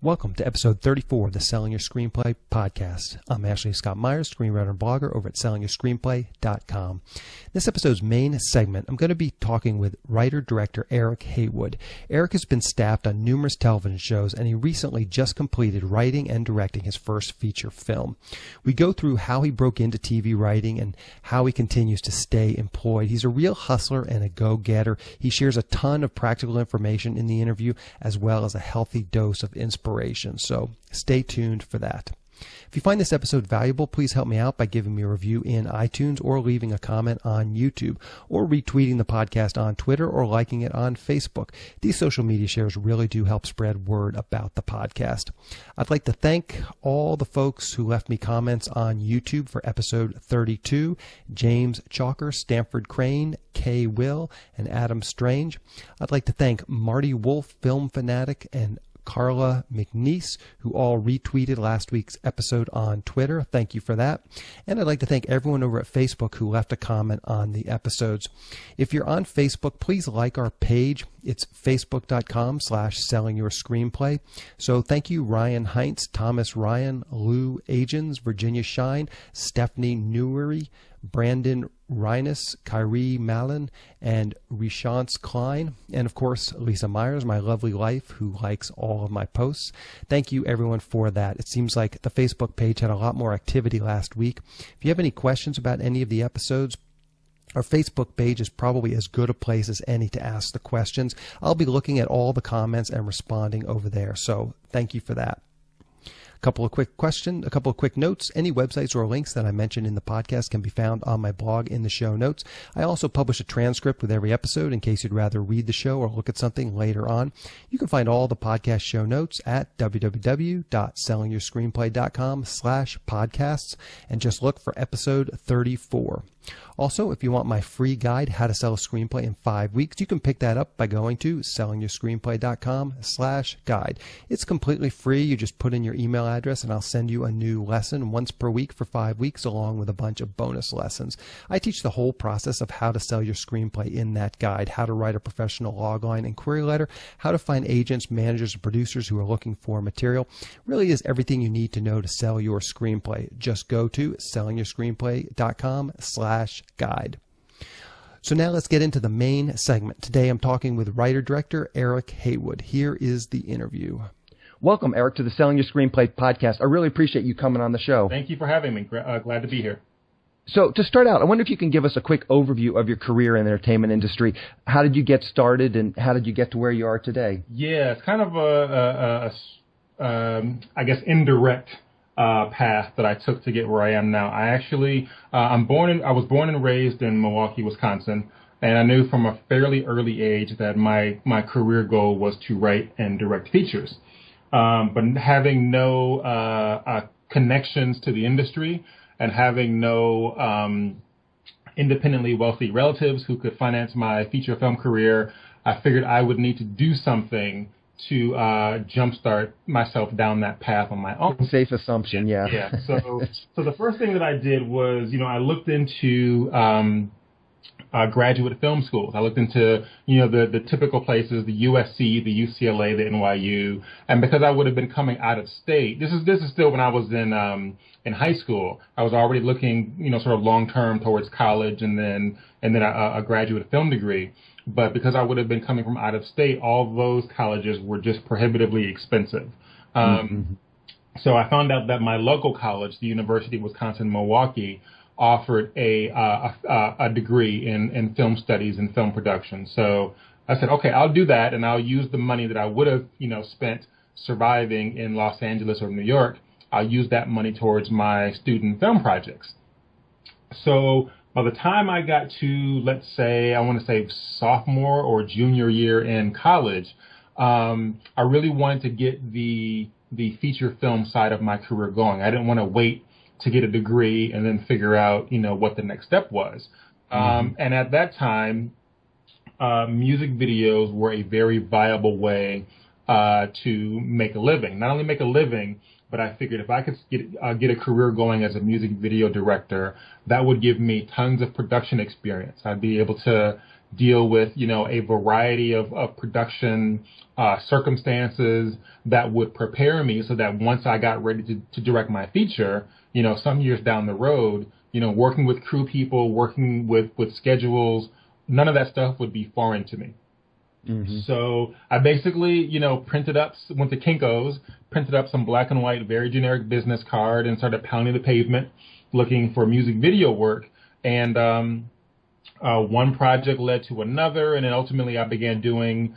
Welcome to episode 34 of the Selling Your Screenplay podcast. I'm Ashley Scott Myers, screenwriter and blogger over at sellingyourScreenplay.com. In this episode's main segment, I'm going to be talking with writer-director Eric Haywood. Eric has been staffed on numerous television shows, and he recently just completed writing and directing his first feature film. We go through how he broke into TV writing and how he continues to stay employed. He's a real hustler and a go-getter. He shares a ton of practical information in the interview, as well as a healthy dose of inspiration. So stay tuned for that. If you find this episode valuable, please help me out by giving me a review in iTunes or leaving a comment on YouTube or retweeting the podcast on Twitter or liking it on Facebook. These social media shares really do help spread word about the podcast. I'd like to thank all the folks who left me comments on YouTube for episode 32, James Chalker, Stanford Crane, Kay Will, and Adam Strange. I'd like to thank Marty Wolf, Film Fanatic, and Carla McNeese, who all retweeted last week's episode on Twitter. Thank you for that. And I'd like to thank everyone over at Facebook who left a comment on the episodes. If you're on Facebook, please like our page. It's facebook.com/sellingyourscreenplay. So thank you, Ryan Heinz, Thomas Ryan, Lou Agens, Virginia Shine, Stephanie Newery, Brandon Rhinus, Kyrie Mallon, and Rishance Klein, and of course, Lisa Myers, my lovely wife, who likes all of my posts. Thank you, everyone, for that. It seems like the Facebook page had a lot more activity last week. If you have any questions about any of the episodes, our Facebook page is probably as good a place as any to ask the questions. I'll be looking at all the comments and responding over there, so thank you for that. A couple of quick notes. Any websites or links that I mentioned in the podcast can be found on my blog in the show notes. I also publish a transcript with every episode in case you'd rather read the show or look at something later on. You can find all the podcast show notes at www.sellingyourscreenplay.com/podcasts and just look for episode 34. Also, if you want my free guide, How to Sell a Screenplay in 5 Weeks, you can pick that up by going to sellingyourscreenplay.com/guide. It's completely free. You just put in your email address and I'll send you a new lesson once per week for 5 weeks, along with a bunch of bonus lessons. I teach the whole process of how to sell your screenplay in that guide, how to write a professional logline and query letter, how to find agents, managers, and producers who are looking for material. Really is everything you need to know to sell your screenplay. Just go to sellingyourscreenplay.com/guide. So now let's get into the main segment. Today I'm talking with writer-director Eric Haywood. Here is the interview. Welcome, Eric, to the Selling Your Screenplay podcast. I really appreciate you coming on the show. Thank you for having me. Glad to be here. So to start out, I wonder if you can give us a quick overview of your career in the entertainment industry. How did you get started, and how did you get to where you are today? Yeah, it's kind of I guess, indirect path that I took to get where I am now. I was born and raised in Milwaukee, Wisconsin, and I knew from a fairly early age that my career goal was to write and direct features. But having no connections to the industry and having no independently wealthy relatives who could finance my feature film career, I figured I would need to do something to jumpstart myself down that path on my own. Safe assumption, yeah. Yeah. So the first thing that I did was, I looked into graduate film schools. I looked into, the typical places, the USC, the UCLA, the NYU, and because I would have been coming out of state, this is still when I was in high school. I was already looking, sort of long term towards college and then a graduate film degree. But because I would have been coming from out of state, all those colleges were just prohibitively expensive. So I found out that my local college, the University of Wisconsin-Milwaukee, offered a degree in film studies and film production. So I said, okay, I'll do that, and I'll use the money that I would have, spent surviving in Los Angeles or New York. I'll use that money towards my student film projects. So by the time I got to, let's say, I want to say sophomore or junior year in college, I really wanted to get the feature film side of my career going. I didn't want to wait to get a degree and then figure out, what the next step was. And at that time, music videos were a very viable way to make a living. Not only make a living, but I figured if I could get a career going as a music video director, that would give me tons of production experience. I'd be able to deal with, a variety of production circumstances that would prepare me so that once I got ready to direct my feature, some years down the road, working with crew people, working with schedules, none of that stuff would be foreign to me. Mm-hmm. So I basically, went to Kinko's, printed up some black and white, very generic business card and started pounding the pavement looking for music video work. And one project led to another. And then ultimately I began doing,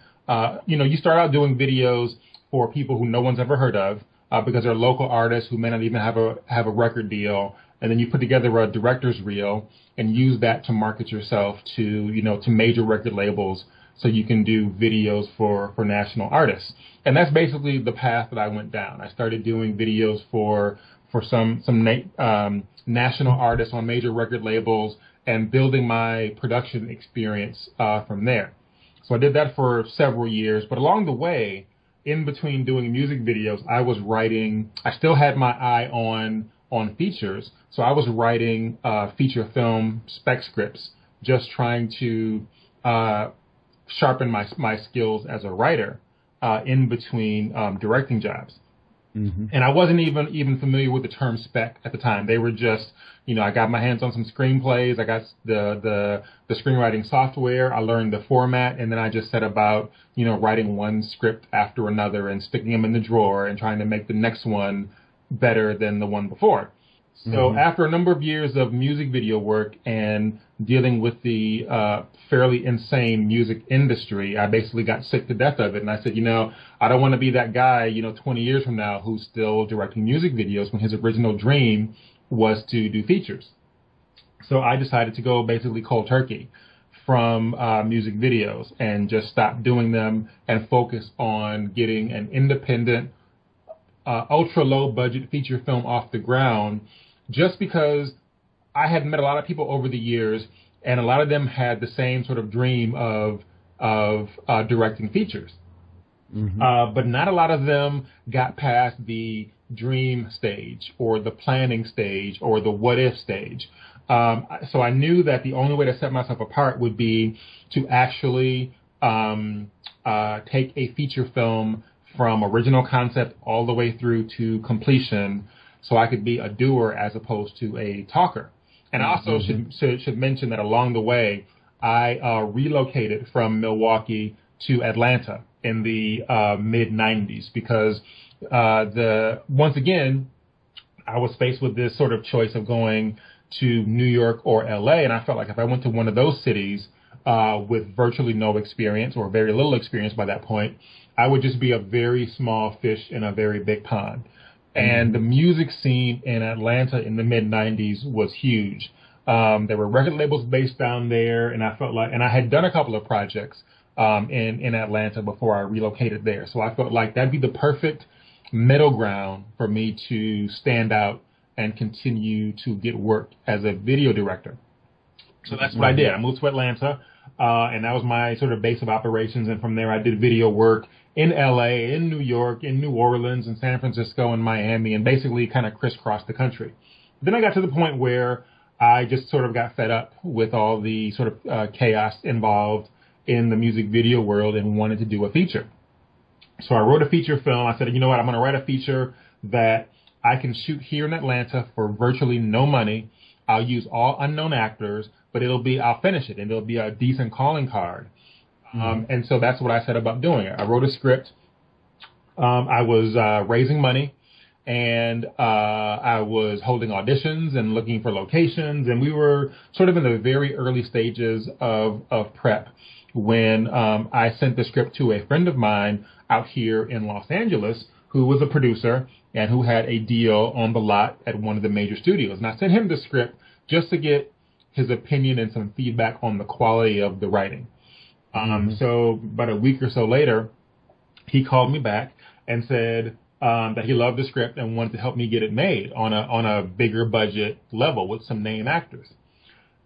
you start out doing videos for people who no one's ever heard of because they're local artists who may not even have a record deal. And then you put together a director's reel and use that to market yourself to major record labels so you can do videos for national artists. And that's basically the path that I went down. I started doing videos for some national artists on major record labels and building my production experience from there. So I did that for several years. But along the way, in between doing music videos, I was writing. I still had my eye on features. So I was writing feature film spec scripts, just trying to sharpen my skills as a writer in between directing jobs. Mm-hmm. And I wasn't even familiar with the term spec at the time. They were just, I got my hands on some screenplays. I got the screenwriting software. I learned the format, and then I just set about, writing one script after another and sticking them in the drawer and trying to make the next one better than the one before. So after a number of years of music video work and dealing with the fairly insane music industry, I basically got sick to death of it. And I said, I don't want to be that guy, 20 years from now who's still directing music videos when his original dream was to do features. So I decided to go basically cold turkey from music videos and just stop doing them and focus on getting an independent, ultra low budget feature film off the ground, just because I had met a lot of people over the years, and a lot of them had the same sort of dream of directing features. Mm-hmm. But not a lot of them got past the dream stage or the planning stage or the what if stage. So I knew that the only way to set myself apart would be to actually take a feature film from original concept all the way through to completion, so I could be a doer as opposed to a talker. And I also should mention that along the way, I relocated from Milwaukee to Atlanta in the mid-'90s because once again, I was faced with this sort of choice of going to New York or L.A., and I felt like if I went to one of those cities with virtually no experience or very little experience by that point, I would just be a very small fish in a very big pond. And the music scene in Atlanta in the mid-'90s was huge. There were record labels based down there, and I felt like, and I had done a couple of projects in Atlanta before I relocated there. So I felt like that'd be the perfect middle ground for me to stand out and continue to get work as a video director. So that's what I did. I moved to Atlanta, and that was my sort of base of operations. And from there, I did video work in L.A., in New York, in New Orleans, in San Francisco, and Miami, and basically kind of crisscrossed the country. Then I got to the point where I just sort of got fed up with all the sort of chaos involved in the music video world and wanted to do a feature. So I wrote a feature film. I said, you know what, I'm going to write a feature that I can shoot here in Atlanta for virtually no money. I'll use all unknown actors, but I'll finish it, and it'll be a decent calling card. And so that's what I set about doing it. I wrote a script. I was raising money, and I was holding auditions and looking for locations. And we were sort of in the very early stages of prep when I sent the script to a friend of mine out here in Los Angeles who was a producer and who had a deal on the lot at one of the major studios. And I sent him the script just to get his opinion and some feedback on the quality of the writing. So about a week or so later, he called me back and said that he loved the script and wanted to help me get it made on a bigger budget level with some name actors.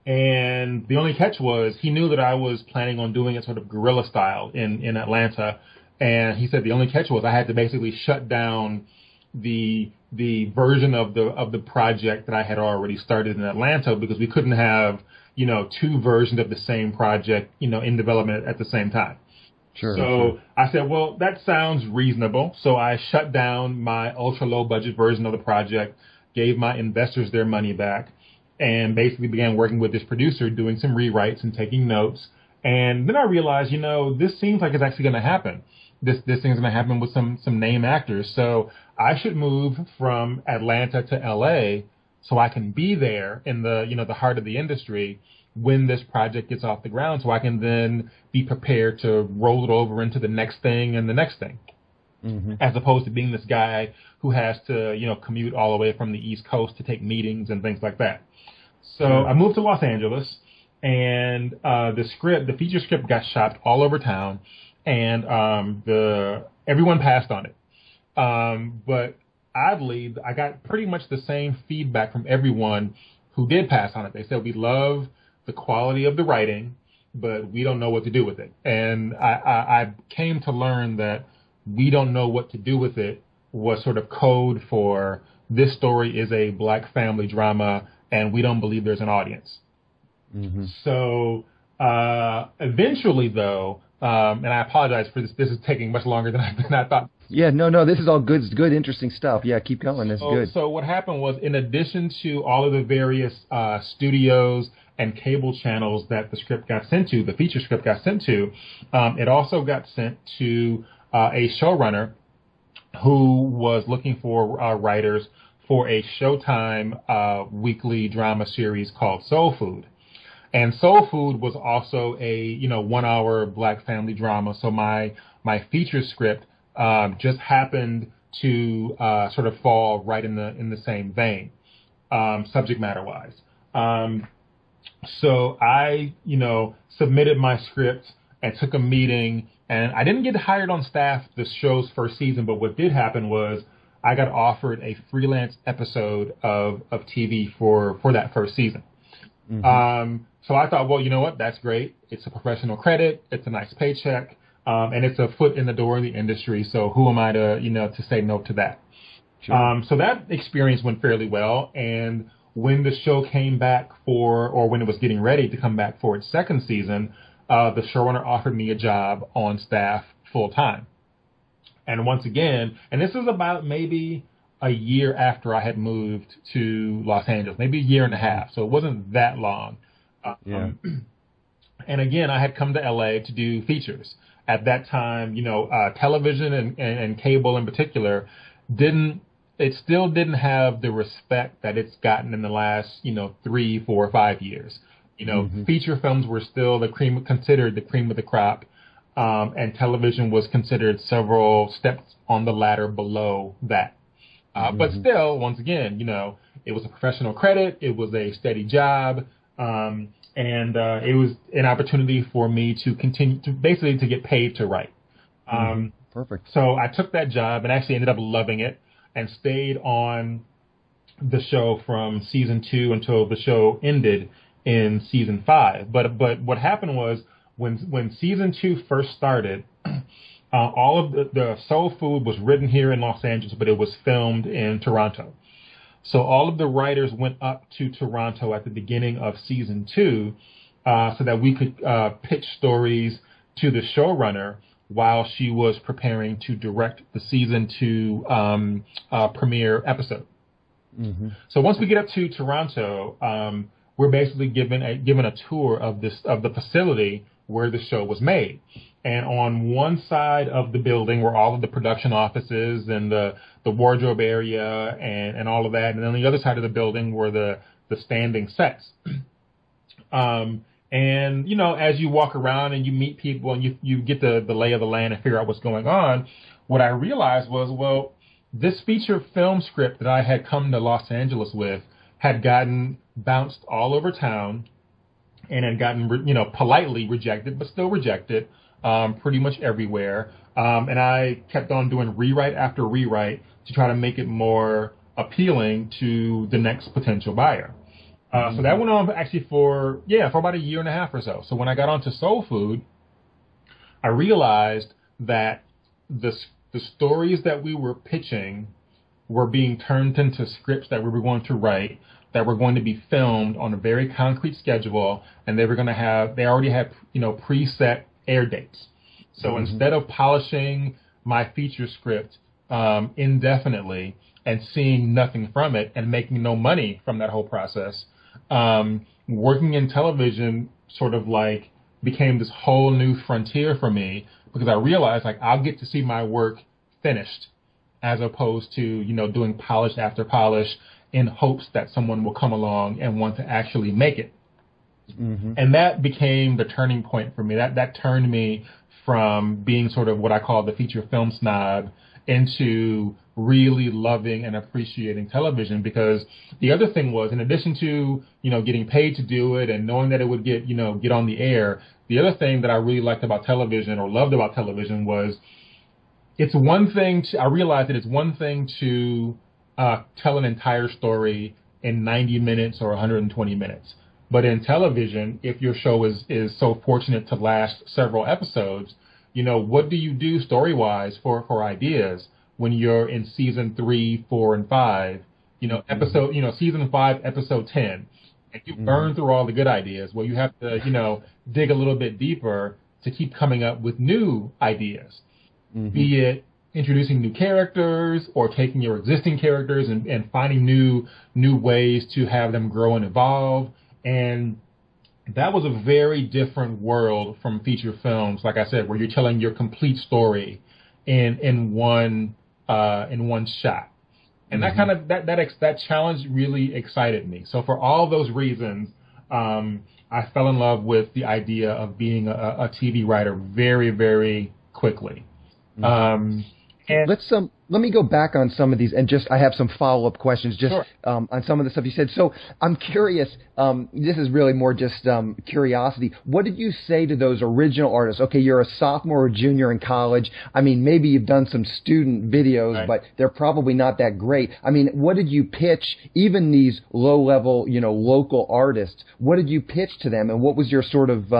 And the only catch was he knew that I was planning on doing it sort of guerrilla style in Atlanta. And he said the only catch was I had to basically shut down the the version of the project that I had already started in Atlanta, because we couldn't have, two versions of the same project, in development at the same time. Sure. I said, well, that sounds reasonable. So I shut down my ultra low budget version of the project, gave my investors their money back, and basically began working with this producer, doing some rewrites and taking notes. And then I realized, this seems like it's actually going to happen. This thing's going to happen with some name actors. So I should move from Atlanta to LA so I can be there in the heart of the industry when this project gets off the ground, so I can then be prepared to roll it over into the next thing and the next thing, as opposed to being this guy who has to, commute all the way from the East Coast to take meetings and things like that. So I moved to Los Angeles, and the feature script got shopped all over town, and everyone passed on it. But oddly, I got pretty much the same feedback from everyone who did pass on it. They said, we love the quality of the writing, but we don't know what to do with it. And I came to learn that we don't know what to do with it was sort of code for this story is a Black family drama, and we don't believe there's an audience. So eventually, though, and I apologize for this. This is taking much longer than I thought. Yeah, no, this is all good. It's good, interesting stuff. Yeah, keep going. That's good. So what happened was, in addition to all of the various studios and cable channels that the script got sent to, the feature script got sent to, it also got sent to a showrunner who was looking for writers for a Showtime weekly drama series called Soul Food. And Soul Food was also a 1 hour Black family drama. So my feature script just happened to sort of fall right in the same vein, subject matter wise. So I submitted my script and took a meeting, and I didn't get hired on staff the show's first season. But what did happen was I got offered a freelance episode of TV for that first season. So I thought, well, you know what? That's great. It's a professional credit. It's a nice paycheck. And it's a foot in the door in the industry. So who am I to say no to that? Sure. So that experience went fairly well. And when the show came back when it was getting ready to come back for its second season, the showrunner offered me a job on staff full time. And once again, and this was about maybe a year after I had moved to Los Angeles, maybe a year and a half. So it wasn't that long. And again, I had come to LA to do features. At that time, television and cable in particular still didn't have the respect that it's gotten in the last, 3, 4, 5 years. Feature films were still considered the cream of the crop. And television was considered several steps on the ladder below that. But still, once again, it was a professional credit. It was a steady job. And it was an opportunity for me to continue to get paid to write. Perfect. So I took that job and actually ended up loving it and stayed on the show from season 2 until the show ended in season 5. But what happened was when season 2 first started, all of the Soul Food was written here in Los Angeles, but it was filmed in Toronto. So all of the writers went up to Toronto at the beginning of season 2 so that we could pitch stories to the showrunner while she was preparing to direct the season 2 premiere episode. So once we get up to Toronto, we're basically given a tour of the facility where the show was made. And on one side of the building were all of the production offices and the wardrobe area and all of that. And then on the other side of the building were the standing sets. And, as you walk around and you meet people and you get the lay of the land and figure out what's going on, what I realized was, well, this feature film script that I had come to Los Angeles with had gotten bounced all over town and had gotten, politely rejected, but still rejected pretty much everywhere. And I kept on doing rewrite after rewrite to try to make it more appealing to the next potential buyer. So that went on actually for about a year and a half or so. So when I got onto Soul Food, I realized that the stories that we were pitching were being turned into scripts that we were going to write, that were going to be filmed on a very concrete schedule, and they already had, preset air dates. So instead of polishing my feature script indefinitely and seeing nothing from it and making no money from that whole process, working in television sort of like became this whole new frontier for me, because I realized like I'll get to see my work finished as opposed to, doing polish after polish in hopes that someone will come along and want to actually make it. Mm-hmm. And that became the turning point for me. That turned me from being sort of what I call the feature film snob into really loving and appreciating television. Because the other thing was, in addition to, getting paid to do it and knowing that it would get on the air, the other thing that I really liked about television or loved about television was I realized that it's one thing to tell an entire story in 90 minutes or 120 minutes. But in television, if your show is so fortunate to last several episodes, what do you do story-wise for ideas when you're in season 3, 4, and 5, season 5, episode 10, and you burn through all the good ideas? Well, you have to, dig a little bit deeper to keep coming up with new ideas, be it introducing new characters or taking your existing characters and finding new ways to have them grow and evolve. And that was a very different world from feature films, like I said, where you're telling your complete story in one shot. And that kind of that challenge really excited me. So for all those reasons, I fell in love with the idea of being a TV writer very, very quickly. And let me go back on some of these, and I have some follow-up questions on some of the stuff you said. So I'm curious, this is really more just curiosity. What did you say to those original artists? Okay, you're a sophomore or junior in college. I mean, maybe you've done some student videos, right, but they're probably not that great. I mean, what did you pitch, even these low-level, local artists, what did you pitch to them, and what was your sort of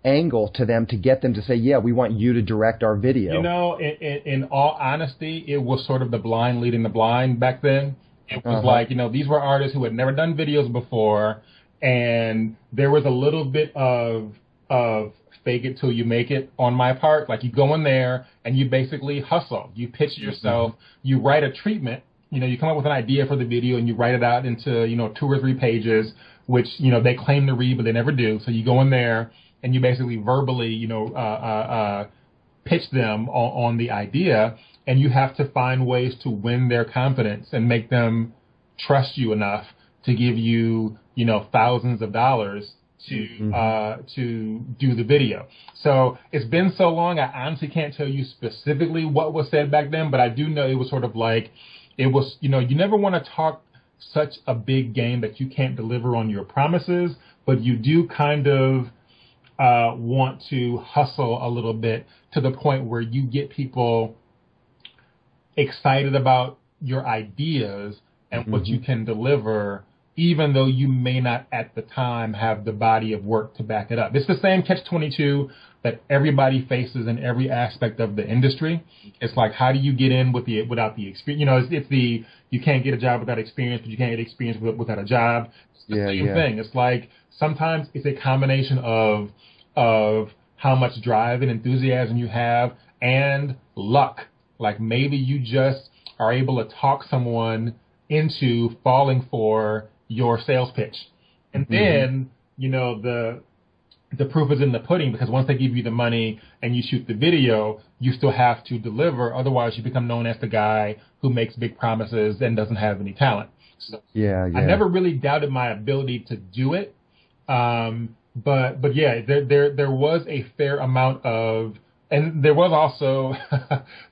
angle to them to get them to say, yeah, we want you to direct our video? In all honesty, it was sort of the blind leading the blind back then. It was like, these were artists who had never done videos before, and there was a little bit of fake it till you make it on my part. Like, you go in there and you basically hustle. You pitch yourself. You write a treatment. You come up with an idea for the video and you write it out into, 2 or 3 pages, which, they claim to read, but they never do. So you go in there and you basically verbally, pitch them on the idea, and you have to find ways to win their confidence and make them trust you enough to give you, thousands of dollars to do the video. So it's been so long, I honestly can't tell you specifically what was said back then, but I do know it was sort of like, it was, you never want to talk such a big game that you can't deliver on your promises, but you do kind of want to hustle a little bit to the point where you get people excited about your ideas and what you can deliver, even though you may not at the time have the body of work to back it up. It's the same catch-22 that everybody faces in every aspect of the industry. It's like, how do you get in without the experience? It's the you can't get a job without experience, but you can't get experience without a job. It's the same thing. It's like sometimes it's a combination of how much drive and enthusiasm you have and luck. Like, maybe you just are able to talk someone into falling for your sales pitch. And then, the proof is in the pudding, because once they give you the money and you shoot the video, you still have to deliver. Otherwise, you become known as the guy who makes big promises and doesn't have any talent. So I never really doubted my ability to do it. But yeah, there was a fair amount of, and there was also,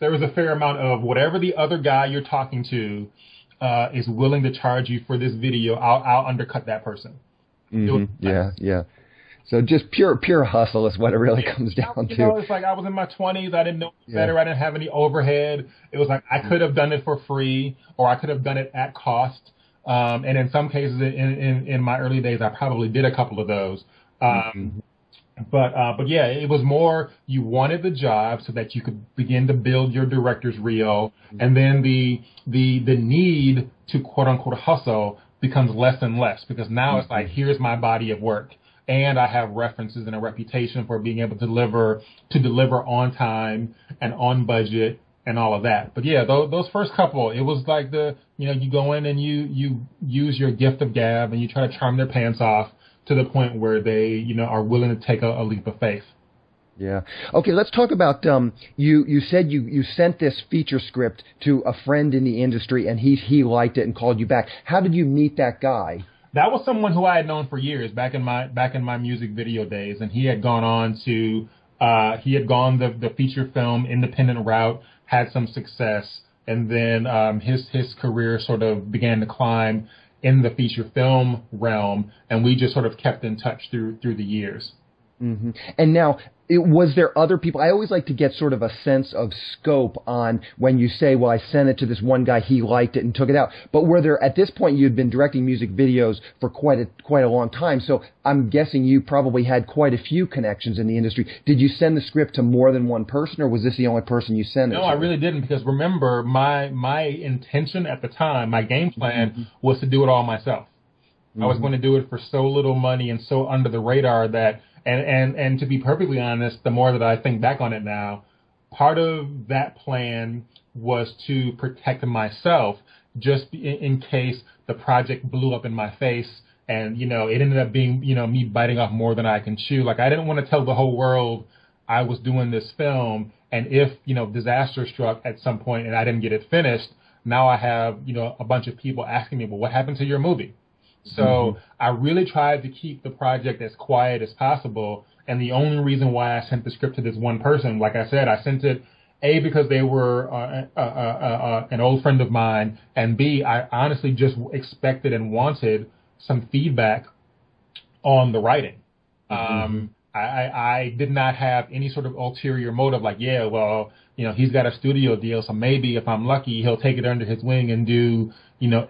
there was a fair amount of whatever the other guy you're talking to is willing to charge you for this video, I'll undercut that person. Yeah. So just pure hustle is what it really comes down to. It's like I was in my 20s. I didn't know better. I didn't have any overhead. It was like I could have done it for free, or I could have done it at cost. And in some cases, in my early days, I probably did a couple of those. But yeah, it was more you wanted the job so that you could begin to build your director's reel, and then the need to quote unquote hustle becomes less and less, because now it's like, here's my body of work, and I have references and a reputation for being able to deliver on time and on budget and all of that. But yeah, those first couple, it was like you go in and you use your gift of gab and you try to charm their pants off to the point where they, are willing to take a leap of faith. Yeah. Okay, let's talk about, you said you sent this feature script to a friend in the industry and he liked it and called you back. How did you meet that guy? That was someone who I had known for years back in my music video days, and he had gone on to the feature film independent route, had some success, and then his career sort of began to climb in the feature film realm, and we just sort of kept in touch through the years. Mm-hmm. And now, was there other people? I always like to get sort of a sense of scope on when you say, well, I sent it to this one guy, he liked it and took it out. But were there, at this point, you'd been directing music videos for quite a long time, so I'm guessing you probably had quite a few connections in the industry. Did you send the script to more than one person, or was this the only person you sent it to? No, I really didn't, because remember, my intention at the time, my game plan was to do it all myself. I was going to do it for so little money and so under the radar that, and to be perfectly honest, the more that I think back on it now, part of that plan was to protect myself just in case the project blew up in my face and, it ended up being, me biting off more than I can chew. Like, I didn't want to tell the whole world I was doing this film, and if, disaster struck at some point and I didn't get it finished, now I have, a bunch of people asking me, well, what happened to your movie? So I really tried to keep the project as quiet as possible. And the only reason why I sent the script to this one person, like I said, I sent it, A, because they were an old friend of mine, and B, I honestly just expected and wanted some feedback on the writing. I did not have any sort of ulterior motive, like, yeah, well, he's got a studio deal, so maybe if I'm lucky, he'll take it under his wing and do,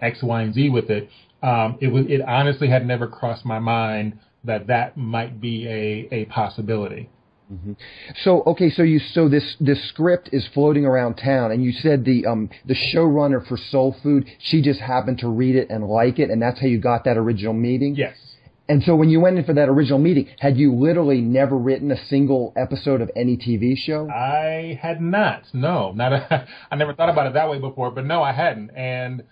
X, Y, and Z with it. It honestly had never crossed my mind that might be a possibility. So this script is floating around town, and you said the showrunner for Soul Food, she just happened to read it and like it, and that's how you got that original meeting? Yes. And so when you went in for that original meeting, had you literally never written a single episode of any TV show? I had not. No, I never thought about it that way before, but no, I hadn't. And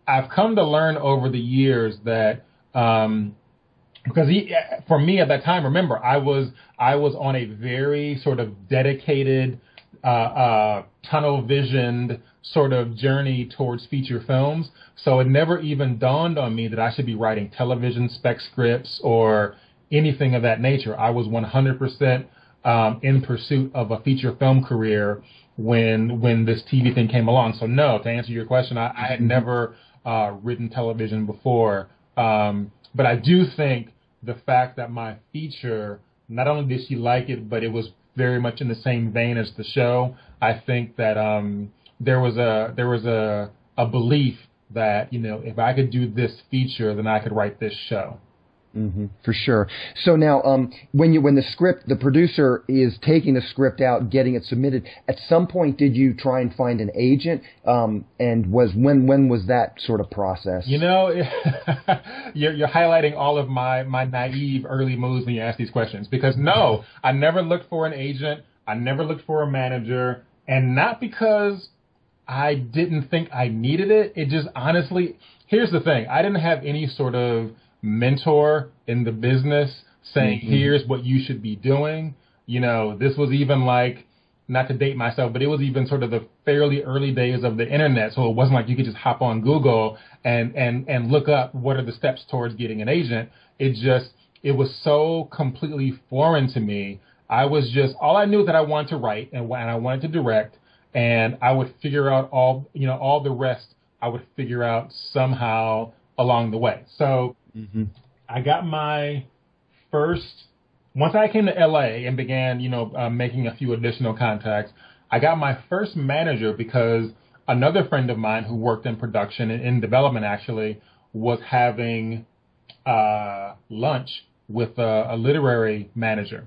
I've come to learn over the years that, because for me at that time, remember, I was on a very sort of dedicated, tunnel visioned sort of journey towards feature films. So it never even dawned on me that I should be writing television spec scripts or anything of that nature. I was 100% in pursuit of a feature film career when this TV thing came along. So no, to answer your question, I had never written television before. But I do think the fact that my feature, not only did she like it, but it was very much in the same vein as the show. I think that there was a belief that, if I could do this feature, then I could write this show. For sure. So now, when the producer is taking the script out, getting it submitted, at some point did you try and find an agent? And when was that sort of process? You're highlighting all of my naive early moves when you ask these questions, because no, I never looked for an agent. I never looked for a manager, and not because I didn't think I needed it. It just honestly, here's the thing. I didn't have any sort of mentor in the business saying, here's what you should be doing. This was even like, not to date myself, but it was even sort of the fairly early days of the internet. So it wasn't like you could just hop on Google and look up what are the steps towards getting an agent. It was so completely foreign to me. All I knew that I wanted to write and I wanted to direct, and I would figure out all the rest I would figure out somehow along the way. So I got my first, once I came to LA and began, making a few additional contacts, I got my first manager because another friend of mine who worked in production and in development actually was having lunch with a literary manager.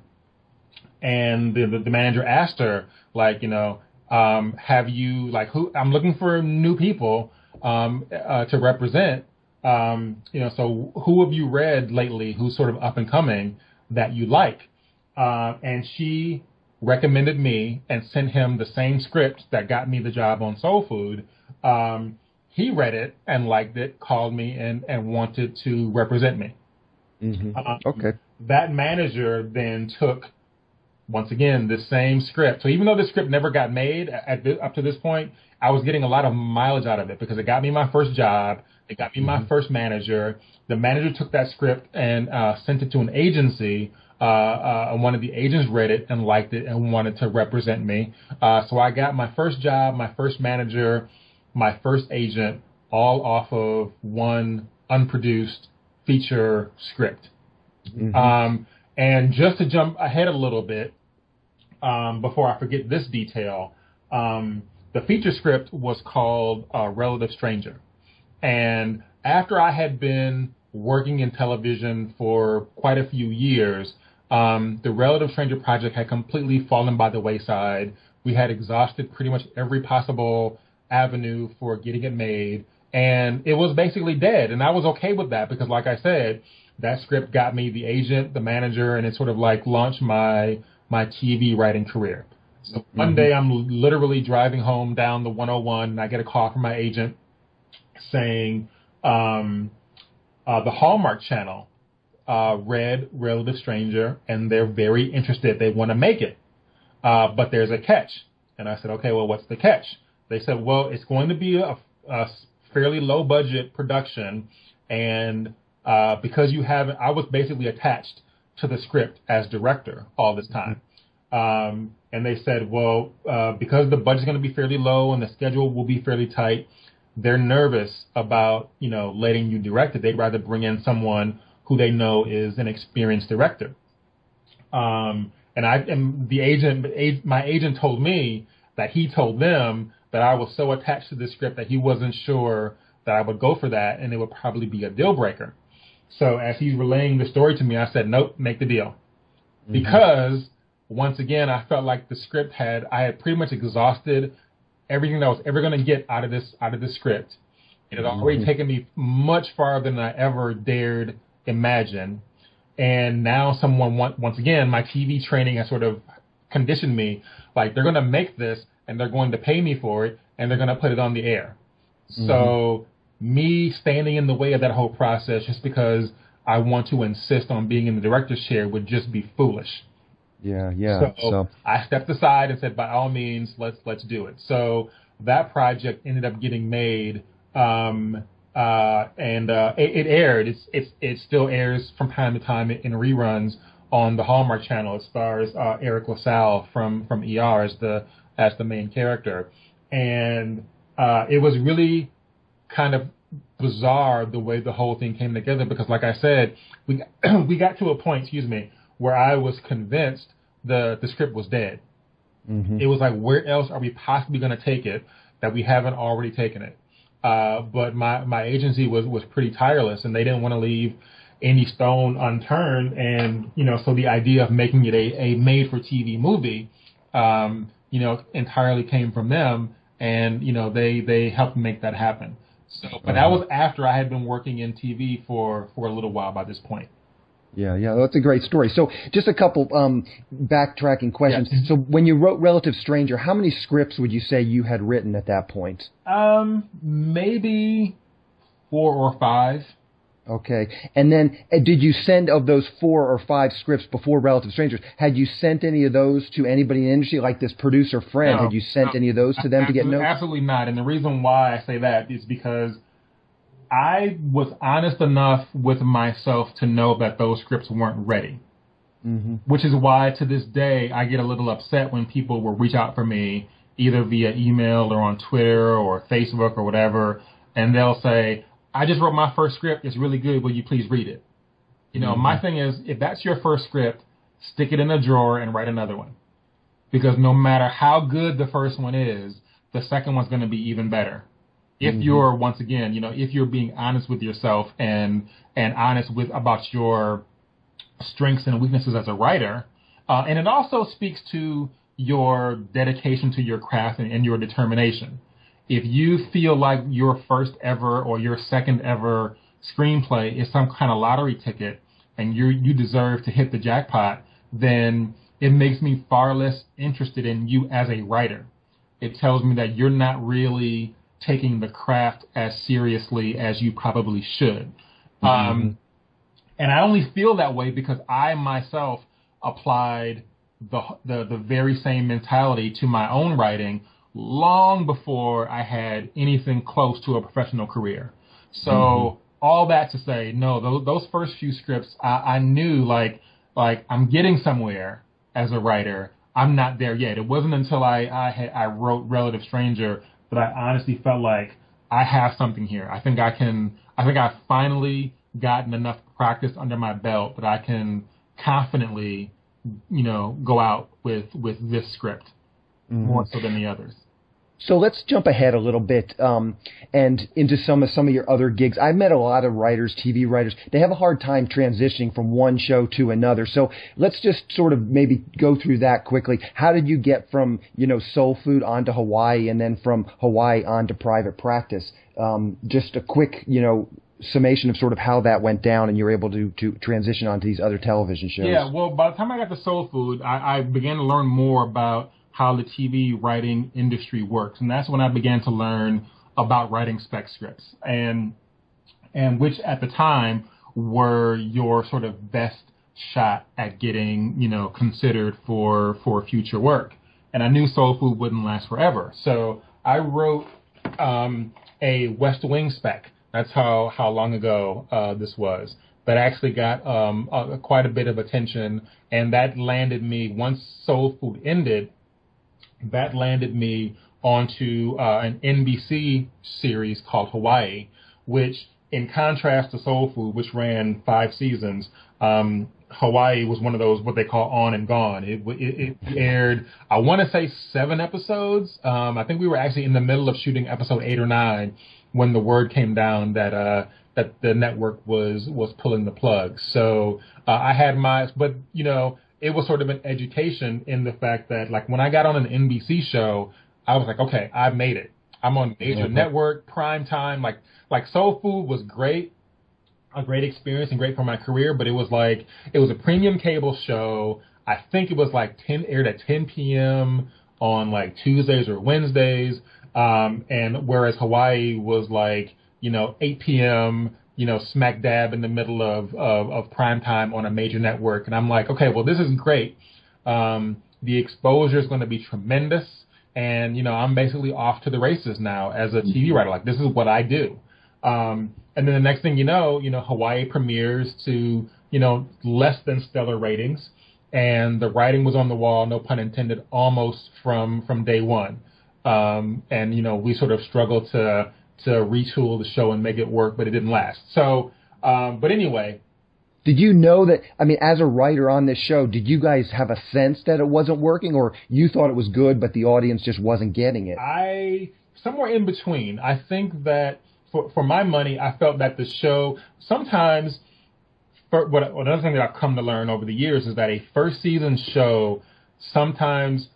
And the manager asked her, like, have you, like, I'm looking for new people to represent, so who have you read lately who's sort of up and coming that you like? And she recommended me and sent him the same script that got me the job on Soul Food. He read it and liked it, called me and wanted to represent me. Okay. That manager then took, once again, the same script. So even though the script never got made up to this point, I was getting a lot of mileage out of it because it got me my first job. It got me my first manager. The manager took that script and sent it to an agency. And one of the agents read it and liked it and wanted to represent me. So I got my first job, my first manager, my first agent, all off of one unproduced feature script. And just to jump ahead a little bit, before I forget this detail, the feature script was called Relative Stranger. And after I had been working in television for quite a few years, the Relative Stranger project had completely fallen by the wayside. We had exhausted pretty much every possible avenue for getting it made, and it was basically dead. And I was okay with that because, like I said, that script got me the agent, the manager, and it sort of like launched my TV writing career. So one day I'm literally driving home down the 101 and I get a call from my agent saying the Hallmark Channel read Relative Stranger and they're very interested. They want to make it, but there's a catch. And I said, okay, well, what's the catch? They said, well, it's going to be a fairly low budget production, and because I was basically attached to the script as director all this time. And they said, well, because the budget's going to be fairly low and the schedule will be fairly tight, they're nervous about, letting you direct it. They'd rather bring in someone who they know is an experienced director. And my agent told me that he told them that I was so attached to the script that he wasn't sure that I would go for that, and it would probably be a deal breaker. So as he's relaying the story to me, I said, nope, make the deal. Because once again, I felt like the script I had pretty much exhausted everything that I was ever going to get out of this script. It had already taken me much farther than I ever dared imagine. And now someone, once again, my TV training has sort of conditioned me, like they're going to make this and they're going to pay me for it and they're going to put it on the air. So me standing in the way of that whole process just because I want to insist on being in the director's chair would just be foolish. So I stepped aside and said, by all means, let's do it. So that project ended up getting made, and it aired. It still airs from time to time in reruns on the Hallmark Channel. It stars Eric LaSalle from ER as the main character, and it was really kind of bizarre the way the whole thing came together because, like I said, we got to a point, where I was convinced the script was dead. It was like, where else are we possibly going to take it that we haven't already taken it? But my agency was pretty tireless, and they didn't want to leave any stone unturned. And, so the idea of making it a made-for-TV movie, entirely came from them, and, they helped make that happen. So, but that was after I had been working in TV for a little while by this point. Yeah, that's a great story. So just a couple backtracking questions. Yeah. So when you wrote Relative Stranger, how many scripts would you say you had written at that point? Maybe 4 or 5. Okay. And then did you send, of those 4 or 5 scripts before Relative Strangers, had you sent any of those to anybody in the industry, like this producer friend? Had you sent any of those to them to get notes? Absolutely not. And the reason why I say that is because I was honest enough with myself to know that those scripts weren't ready, which is why to this day I get a little upset when people will reach out for me either via email or on Twitter or Facebook or whatever, and they'll say, I just wrote my first script. It's really good. Will you please read it? My thing is, if that's your first script, stick it in a drawer and write another one, because no matter how good the first one is, the second one's going to be even better. If you're, once again, if you're being honest with yourself and honest about your strengths and weaknesses as a writer, and it also speaks to your dedication to your craft and your determination. If you feel like your first ever or your second ever screenplay is some kind of lottery ticket and you deserve to hit the jackpot, then it makes me far less interested in you as a writer. It tells me that you're not really taking the craft as seriously as you probably should. And I only feel that way because I myself applied the very same mentality to my own writing long before I had anything close to a professional career. So all that to say, no, those first few scripts, I knew like I'm getting somewhere as a writer. I'm not there yet. It wasn't until I wrote Relative Stranger that I honestly felt like I have something here. I think I've finally gotten enough practice under my belt that I can confidently, go out with this script more so than the others. So let's jump ahead a little bit and into some of your other gigs. I've met a lot of writers, TV writers. They have a hard time transitioning from one show to another. So let's just sort of maybe go through that quickly. How did you get from, Soul Food onto Hawaii and then from Hawaii onto Private Practice? Just a quick, summation of sort of how that went down and you were able to transition onto these other television shows. Yeah, well, by the time I got to Soul Food, I began to learn more about how the TV writing industry works. And that's when I began to learn about writing spec scripts and which at the time were your sort of best shot at getting, considered for future work. And I knew Soul Food wouldn't last forever. So I wrote a West Wing spec. That's how long ago this was. That actually got quite a bit of attention. And that landed me, once Soul Food ended, that landed me onto an NBC series called Hawaii, which, in contrast to Soul Food, which ran 5 seasons, Hawaii was one of those what they call on and gone. It aired, I want to say 7 episodes. I think we were actually in the middle of shooting episode 8 or 9 when the word came down that the network was pulling the plug. So I had but it was sort of an education in the fact that, like, when I got on an NBC show, I was like, okay, I've made it. I'm on major network, prime time. Like Soul Food was great, a great experience and great for my career, but it was a premium cable show. I think it was aired at 10 p.m. on Tuesdays or Wednesdays. And whereas Hawaii was 8 p.m., smack dab in the middle of prime time on a major network. And I'm like, okay, well, this is great. The exposure is going to be tremendous. And, I'm basically off to the races now as a TV writer. This is what I do. And then the next thing you know, Hawaii premieres to, less than stellar ratings. And the writing was on the wall, no pun intended, almost from day one. And, we sort of struggled to retool the show and make it work, but it didn't last. So, but anyway. Did you know that, as a writer on this show, did you guys have a sense that it wasn't working, or you thought it was good, but the audience just wasn't getting it? Somewhere in between. I think that for my money, I felt that the show sometimes, another thing that I've come to learn over the years is that a first season show sometimes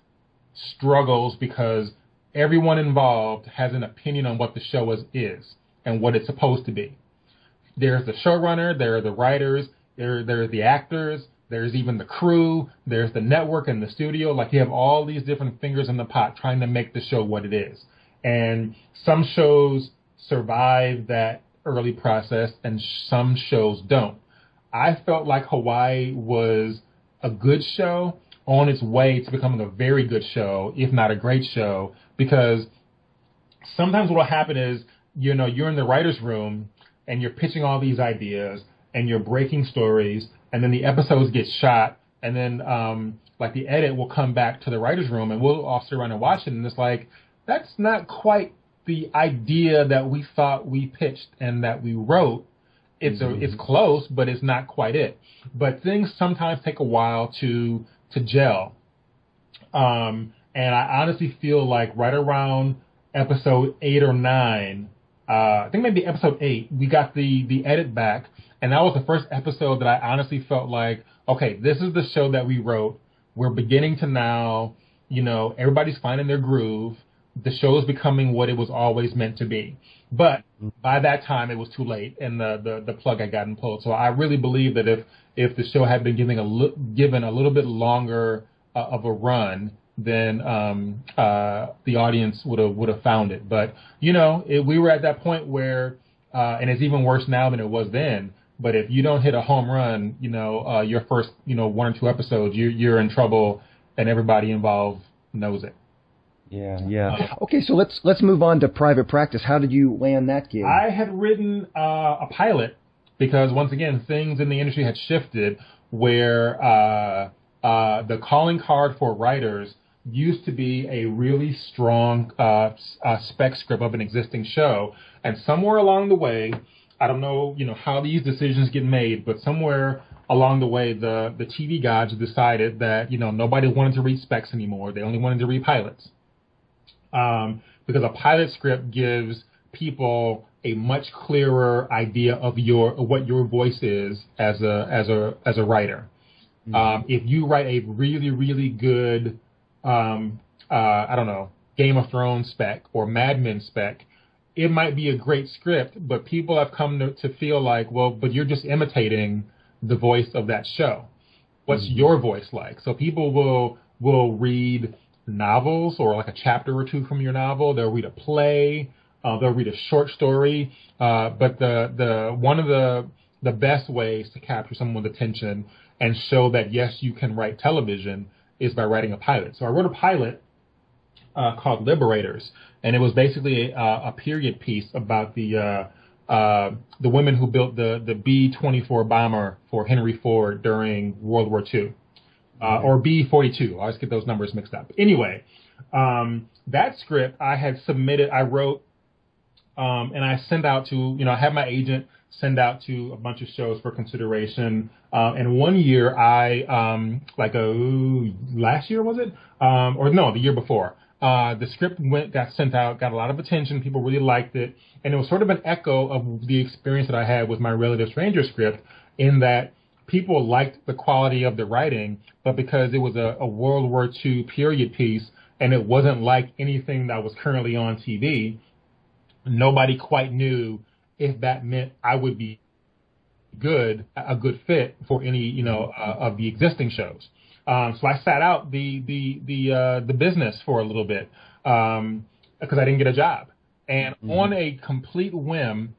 struggles because everyone involved has an opinion on what the show is and what it's supposed to be. There's the showrunner, there are the writers, there are the actors, there's even the crew, there's the network and the studio. You have all these different fingers in the pot trying to make the show what it is. And some shows survive that early process and some shows don't. I felt like Hawaii was a good show on its way to becoming a very good show, if not a great show, because sometimes what will happen is, you're in the writer's room and you're pitching all these ideas and you're breaking stories, and then the episodes get shot, and then the edit will come back to the writer's room and we'll all sit around and watch it, and it's that's not quite the idea that we thought we pitched and that we wrote. It's close, but it's not quite it. But things sometimes take a while to gel. And I honestly feel like right around episode 8 or 9, I think maybe episode 8, we got the edit back, and that was the first episode that I honestly felt like, okay, this is the show that we wrote. We're beginning to now, everybody's finding their groove. The show is becoming what it was always meant to be. But by that time, it was too late, and the plug had gotten pulled. So I really believe that if the show had been given a little bit longer of a run, then the audience would have found it. But we were at that point where, and it's even worse now than it was then. But if you don't hit a home run, your first 1 or 2 episodes, you're in trouble, and everybody involved knows it. Yeah. Okay, so let's move on to Private Practice. How did you land that gig? I had written a pilot because, once again, things in the industry had shifted where the calling card for writers used to be a really strong spec script of an existing show. And somewhere along the way, I don't know, how these decisions get made, but somewhere along the way, the TV gods decided that, nobody wanted to read specs anymore. They only wanted to read pilots. Because a pilot script gives people a much clearer idea of what your voice is as a writer. Mm-hmm. If you write a really, really good, Game of Thrones spec or Mad Men spec, it might be a great script, but people have come to feel like, well, but you're just imitating the voice of that show. What's your voice like? So people will read novels or like a chapter or 2 from your novel. They'll read a play. They'll read a short story. But the one of the best ways to capture someone's attention and show that, yes, you can write television is by writing a pilot. So I wrote a pilot called Liberators, and it was basically a period piece about the women who built the B-24 bomber for Henry Ford during World War II. Or B-42. I always get those numbers mixed up. Anyway, that script I had submitted, I wrote, and I sent out to, I had my agent send out to a bunch of shows for consideration. And one year last year was it? Or no, the year before. The script got sent out, got a lot of attention. People really liked it. And it was sort of an echo of the experience that I had with my Relative Stranger script, in that people liked the quality of the writing, but because it was a World War II period piece and it wasn't like anything that was currently on TV, nobody quite knew if that meant I would be a good fit for any, of the existing shows. So I sat out the business for a little bit because I didn't get a job. And on a complete whim,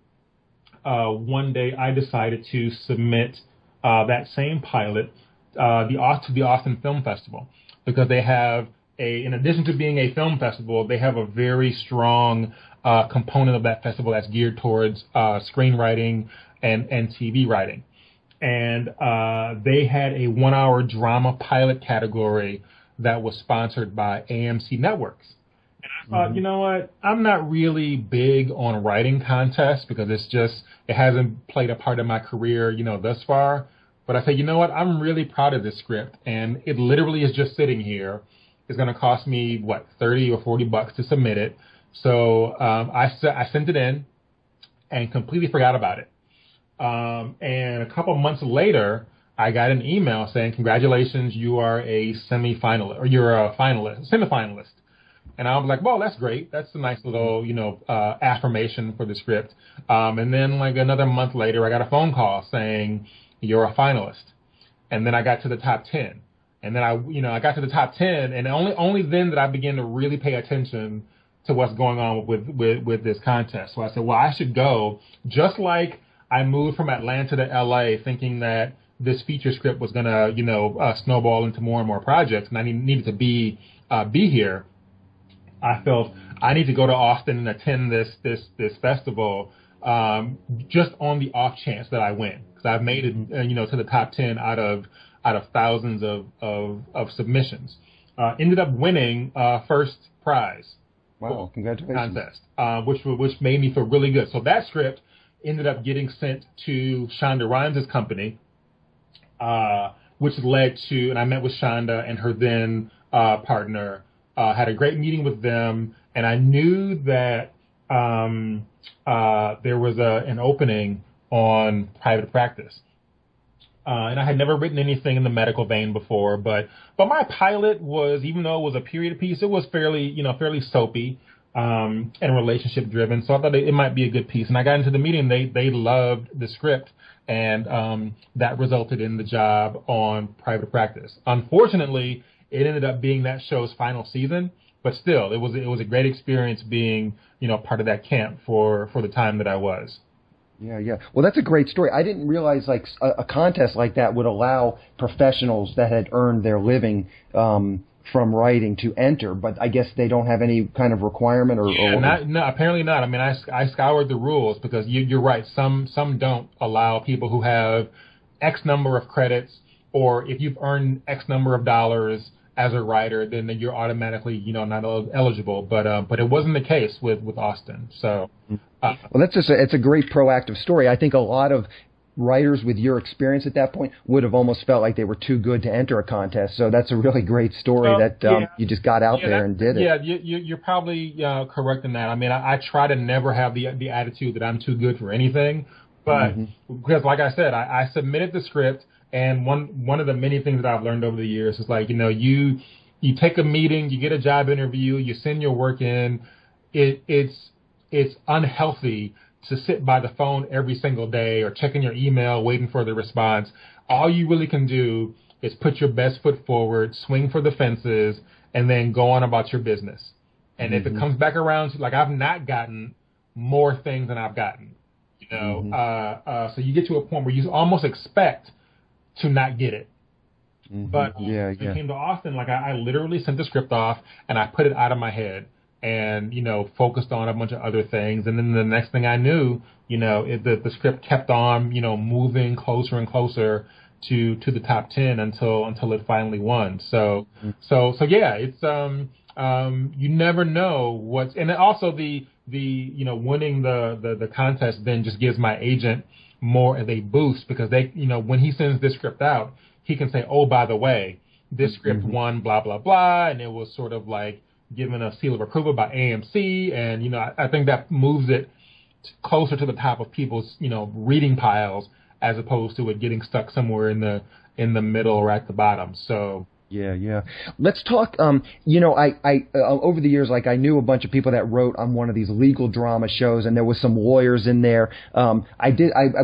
one day I decided to submit that same pilot to the Austin Film Festival, because they have in addition to being a film festival, they have a very strong component of that festival that's geared towards screenwriting and TV writing. And they had a 1-hour drama pilot category that was sponsored by AMC Networks. And I thought, you know what, I'm not really big on writing contests because it hasn't played a part in my career, thus far. But I said, you know what, I'm really proud of this script, and it literally is just sitting here. It's going to cost me, $30 or $40 to submit it. So I sent it in and completely forgot about it. And a couple months later, I got an email saying, congratulations, you are a semifinalist, or you're a semifinalist. And I was like, well, that's great. That's a nice little, affirmation for the script. And then another month later, I got a phone call saying, you're a finalist. And then I got to the top 10. And then I got to the top 10, and only then did I begin to really pay attention to what's going on with this contest. So I said, well, I should go. Just like I moved from Atlanta to LA thinking that this feature script was going to, snowball into more and more projects, and I needed to be here. I felt I need to go to Austin and attend this festival, just on the off chance that I win, because I've made it, to the top 10 out of thousands of submissions. Ended up winning first prize. Wow! Congratulations! Contest, which made me feel really good. So that script ended up getting sent to Shonda Rhimes' company, which led to, and I met with Shonda and her then partner. Had a great meeting with them, and I knew that there was an opening on private practice. And I had never written anything in the medical vein before, but my pilot was, even though it was a period piece, it was fairly soapy, and relationship driven. So I thought it might be a good piece. And I got into the meeting. They loved the script, and that resulted in the job on private practice. Unfortunately, it ended up being that show's final season, but still, it was a great experience being, part of that camp for the time that I was. Yeah. Well, that's a great story. I didn't realize like a contest like that would allow professionals that had earned their living from writing to enter, but I guess they don't have any kind of requirement No, apparently not. I mean, I scoured the rules because you're right. Some don't allow people who have X number of credits, or if you've earned X number of dollars as a writer, then you're automatically, not eligible. But it wasn't the case with Austin. So, well, it's a great proactive story. I think a lot of writers with your experience at that point would have almost felt like they were too good to enter a contest. So that's a really great story you just got out there and did it. Yeah, you're probably correct in that. I mean, I try to never have the attitude that I'm too good for anything, but because like I said, I submitted the script. And one of the many things that I've learned over the years is like, you take a meeting, you get a job interview, you send your work in. It's unhealthy to sit by the phone every single day or checking your email, waiting for the response. All you really can do is put your best foot forward, swing for the fences, and then go on about your business. And if it comes back around, like I've not gotten more things than I've gotten, so you get to a point where you almost expect to not get it. But when it came to Austin, like I literally sent the script off and I put it out of my head and, focused on a bunch of other things. And then the next thing I knew, the script kept on, moving closer and closer to the top 10 until it finally won. So yeah, it's, you never know and also the winning the contest then just gives my agent more of a boost because they, when he sends this script out, he can say, oh, by the way, this script won blah, blah, blah. And it was sort of like given a seal of approval by AMC. And, I think that moves it closer to the top of people's, reading piles as opposed to it getting stuck somewhere in the middle or at the bottom. So. Yeah. Let's talk, I over the years, like I knew a bunch of people that wrote on one of these legal drama shows and there was some lawyers in there. I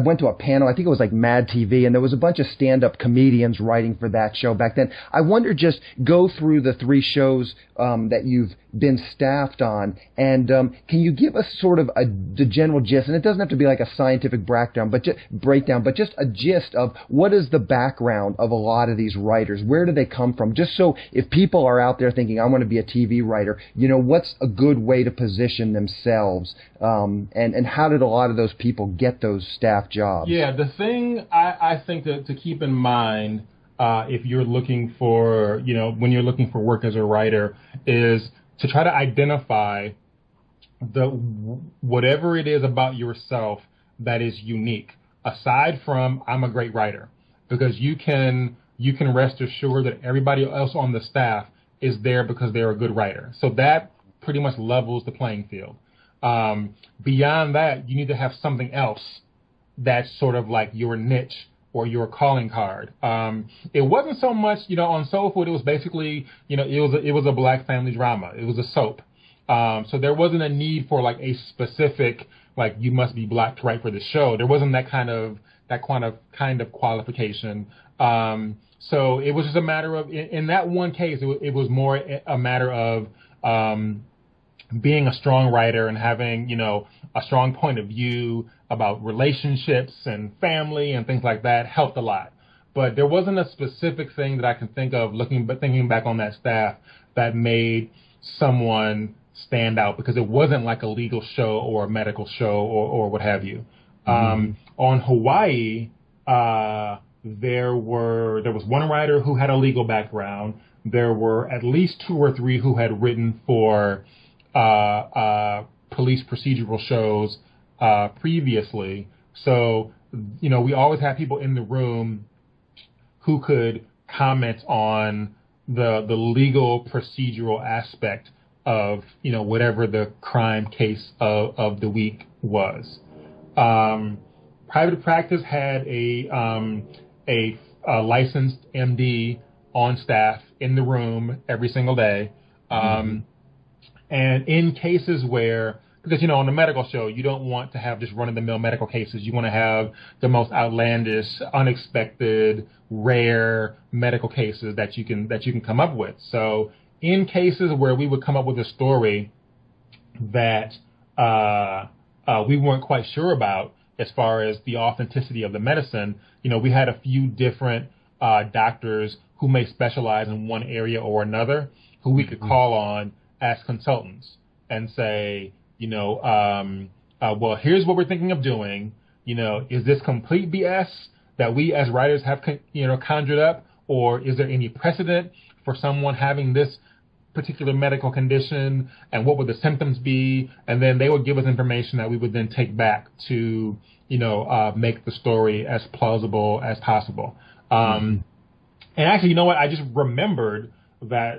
went to a panel, I think it was like Mad TV, and there was a bunch of stand-up comedians writing for that show back then. I wonder, just go through the 3 shows, that you've been staffed on, and can you give us sort of the general gist, and it doesn't have to be like a scientific breakdown, but just a gist of what is the background of a lot of these writers? Where do they come from? Just so if people are out there thinking, I want to be a TV writer, what's a good way to position themselves, and how did a lot of those people get those staff jobs? Yeah, the thing I think to keep in mind if you're looking for, when you're looking for work as a writer, is to try to identify whatever it is about yourself that is unique, aside from I'm a great writer, because you can rest assured that everybody else on the staff is there because they're a good writer. So that pretty much levels the playing field. Beyond that, you need to have something else that's sort of like your niche or your calling card. It wasn't so much, on Soul Food, it was basically, it was a black family drama. It was a soap. So there wasn't a need for like a specific, like you must be black to write for the show. There wasn't that kind of qualification. So it was just a matter of, in that one case, it was more a matter of being a strong writer and having, a strong point of view about relationships and family and things like that helped a lot. But there wasn't a specific thing that I can think of thinking back on that staff that made someone stand out, because it wasn't like a legal show or a medical show or what have you. On Hawaii, there was one writer who had a legal background. There were at least 2 or 3 who had written for police procedural shows previously. So, we always had people in the room who could comment on the legal procedural aspect of, whatever the crime case of the week was. Private practice had a licensed MD on staff in the room every single day. And in cases where, because, on the medical show, you don't want to have just run-of-the-mill medical cases. You want to have the most outlandish, unexpected, rare medical cases that you can come up with. So in cases where we would come up with a story that we weren't quite sure about as far as the authenticity of the medicine, we had a few different doctors who may specialize in one area or another who we could call on as consultants and say, well, here's what we're thinking of doing. Is this complete BS that we as writers have, conjured up, or is there any precedent for someone having this particular medical condition, and what would the symptoms be? And then they would give us information that we would then take back to, make the story as plausible as possible. And actually, I just remembered that,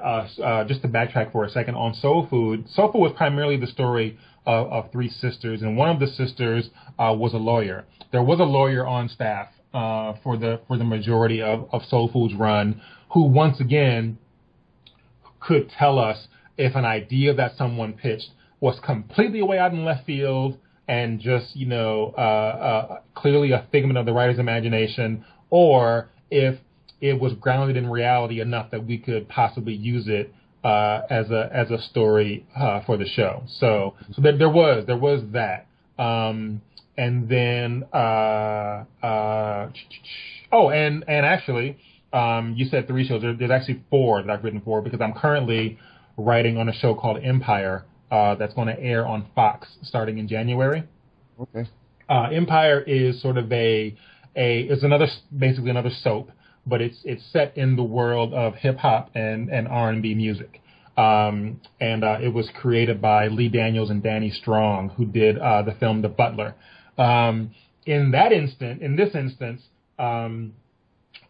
just to backtrack for a second, on Soul Food was primarily the story of three sisters, and one of the sisters was a lawyer. There was a lawyer on staff for the majority of Soul Food's run, who once again could tell us if an idea that someone pitched was completely way out in left field and just clearly a figment of the writer's imagination, or if it was grounded in reality enough that we could possibly use it as a story for the show. So there was that. And then and actually, you said 3 shows. There's actually 4 that I've written for, because I'm currently writing on a show called Empire that's going to air on Fox starting in January. Okay. Empire is sort of basically another soap, but it's set in the world of hip hop and R&B music. And it was created by Lee Daniels and Danny Strong, who did the film The Butler. In this instance,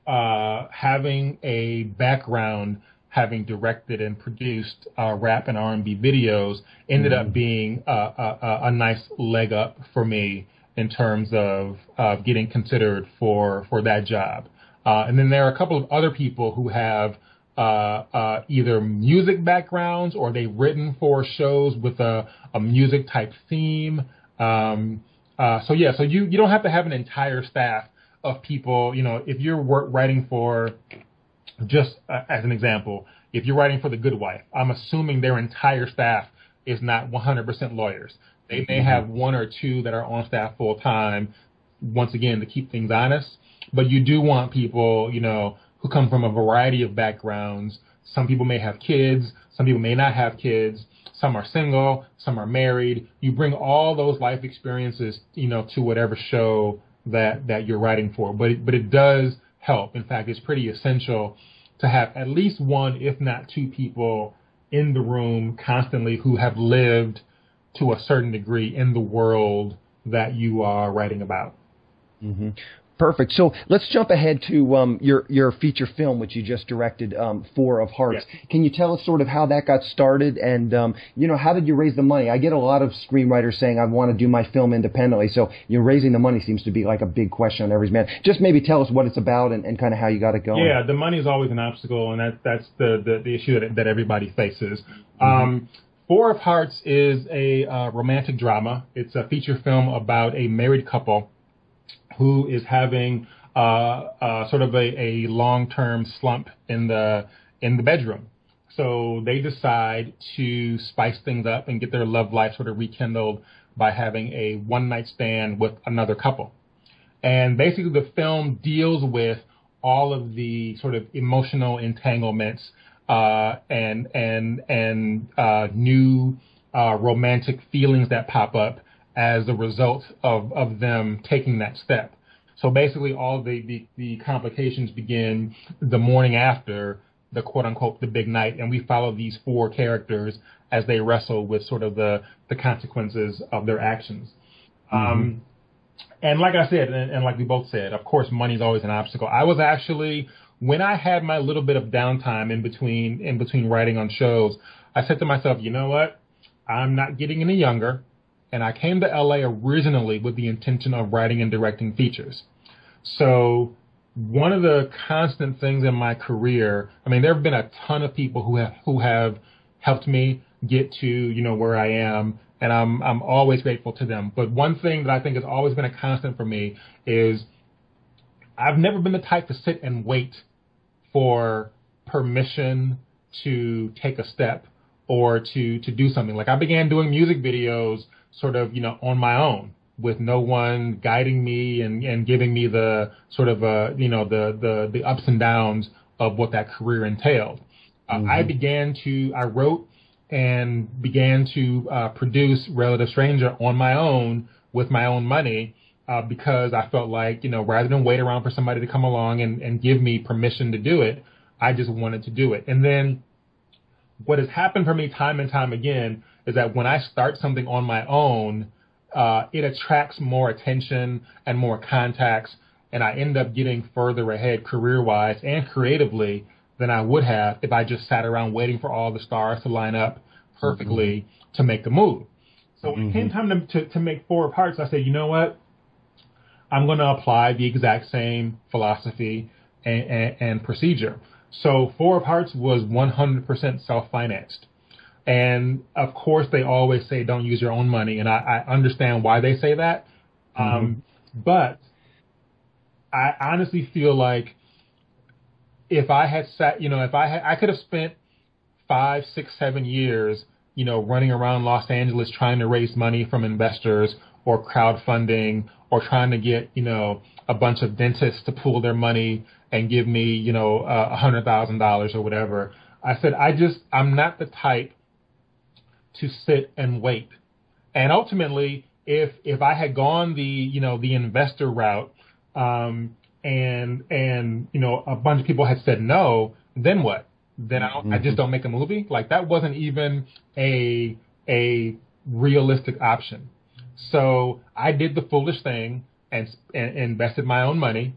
having a background, having directed and produced rap and R&B videos, ended up being a nice leg up for me in terms of getting considered for that job. And then there are a couple of other people who have either music backgrounds, or they've written for shows with a music type theme. So you don't have to have an entire staff of people. If you're writing for, just as an example, if you're writing for The Good Wife, I'm assuming their entire staff is not 100% lawyers. They may have 1 or 2 that are on staff full time, once again, to keep things honest. But you do want people, who come from a variety of backgrounds. Some people may have kids. Some people may not have kids. Some are single. Some are married. You bring all those life experiences, to whatever show that you're writing for. But it does help. In fact, it's pretty essential to have at least 1, if not 2 people in the room constantly who have lived to a certain degree in the world that you are writing about. Mm-hmm. Perfect. So let's jump ahead to your feature film, which you just directed, 4 of Hearts. Yes. Can you tell us sort of how that got started, and how did you raise the money? I get a lot of screenwriters saying I want to do my film independently, so raising the money seems to be like a big question on everybody's mind. Just maybe tell us what it's about and kind of how you got it going. Yeah, the money is always an obstacle, and that's the issue that everybody faces. 4 of Hearts is a romantic drama. It's a feature film about a married couple who is having sort of a long-term slump in the bedroom. So they decide to spice things up and get their love life sort of rekindled by having a one-night stand with another couple. And basically the film deals with all of the sort of emotional entanglements and new romantic feelings that pop up as a result of them taking that step. So basically all the complications begin the morning after the quote-unquote the big night, and we follow these 4 characters as they wrestle with sort of the consequences of their actions. And like I said, and like we both said, of course, money is always an obstacle. I was actually when I had my little bit of downtime in between writing on shows, I said to myself, you know what? I'm not getting any younger. And I came to LA originally with the intention of writing and directing features. So one of the constant things in my career, I mean, there have been a ton of people who have helped me get to, you know, where I am, and I'm always grateful to them. But one thing that I think has always been a constant for me is I've never been the type to sit and wait for permission to take a step or to do something. Like, I began doing music videos sort of, you know, on my own, with no one guiding me and giving me the sort of, you know, the ups and downs of what that career entailed. I wrote and began to produce Relative Stranger on my own with my own money, because I felt like, you know, rather than wait around for somebody to come along and give me permission to do it, I just wanted to do it. And then what has happened for me time and time again is that when I start something on my own, it attracts more attention and more contacts, and I end up getting further ahead career-wise and creatively than I would have if I just sat around waiting for all the stars to line up perfectly to make the move. So when it came time to make 4 Parts, I said, you know what? I'm going to apply the exact same philosophy and procedure. So 4 Parts was 100% self-financed. And, of course, they always say don't use your own money, and I understand why they say that. But I honestly feel like if I had sat, you know, I could have spent 5, 6, 7 years, you know, running around Los Angeles trying to raise money from investors or crowdfunding or trying to get, you know, a bunch of dentists to pool their money and give me, you know, $100,000 or whatever. I said, I'm not the type to sit and wait. And ultimately, if I had gone the investor route, and you know, a bunch of people had said no, then what? Then I just don't make a movie? Like, that wasn't even a realistic option. So I did the foolish thing and invested my own money,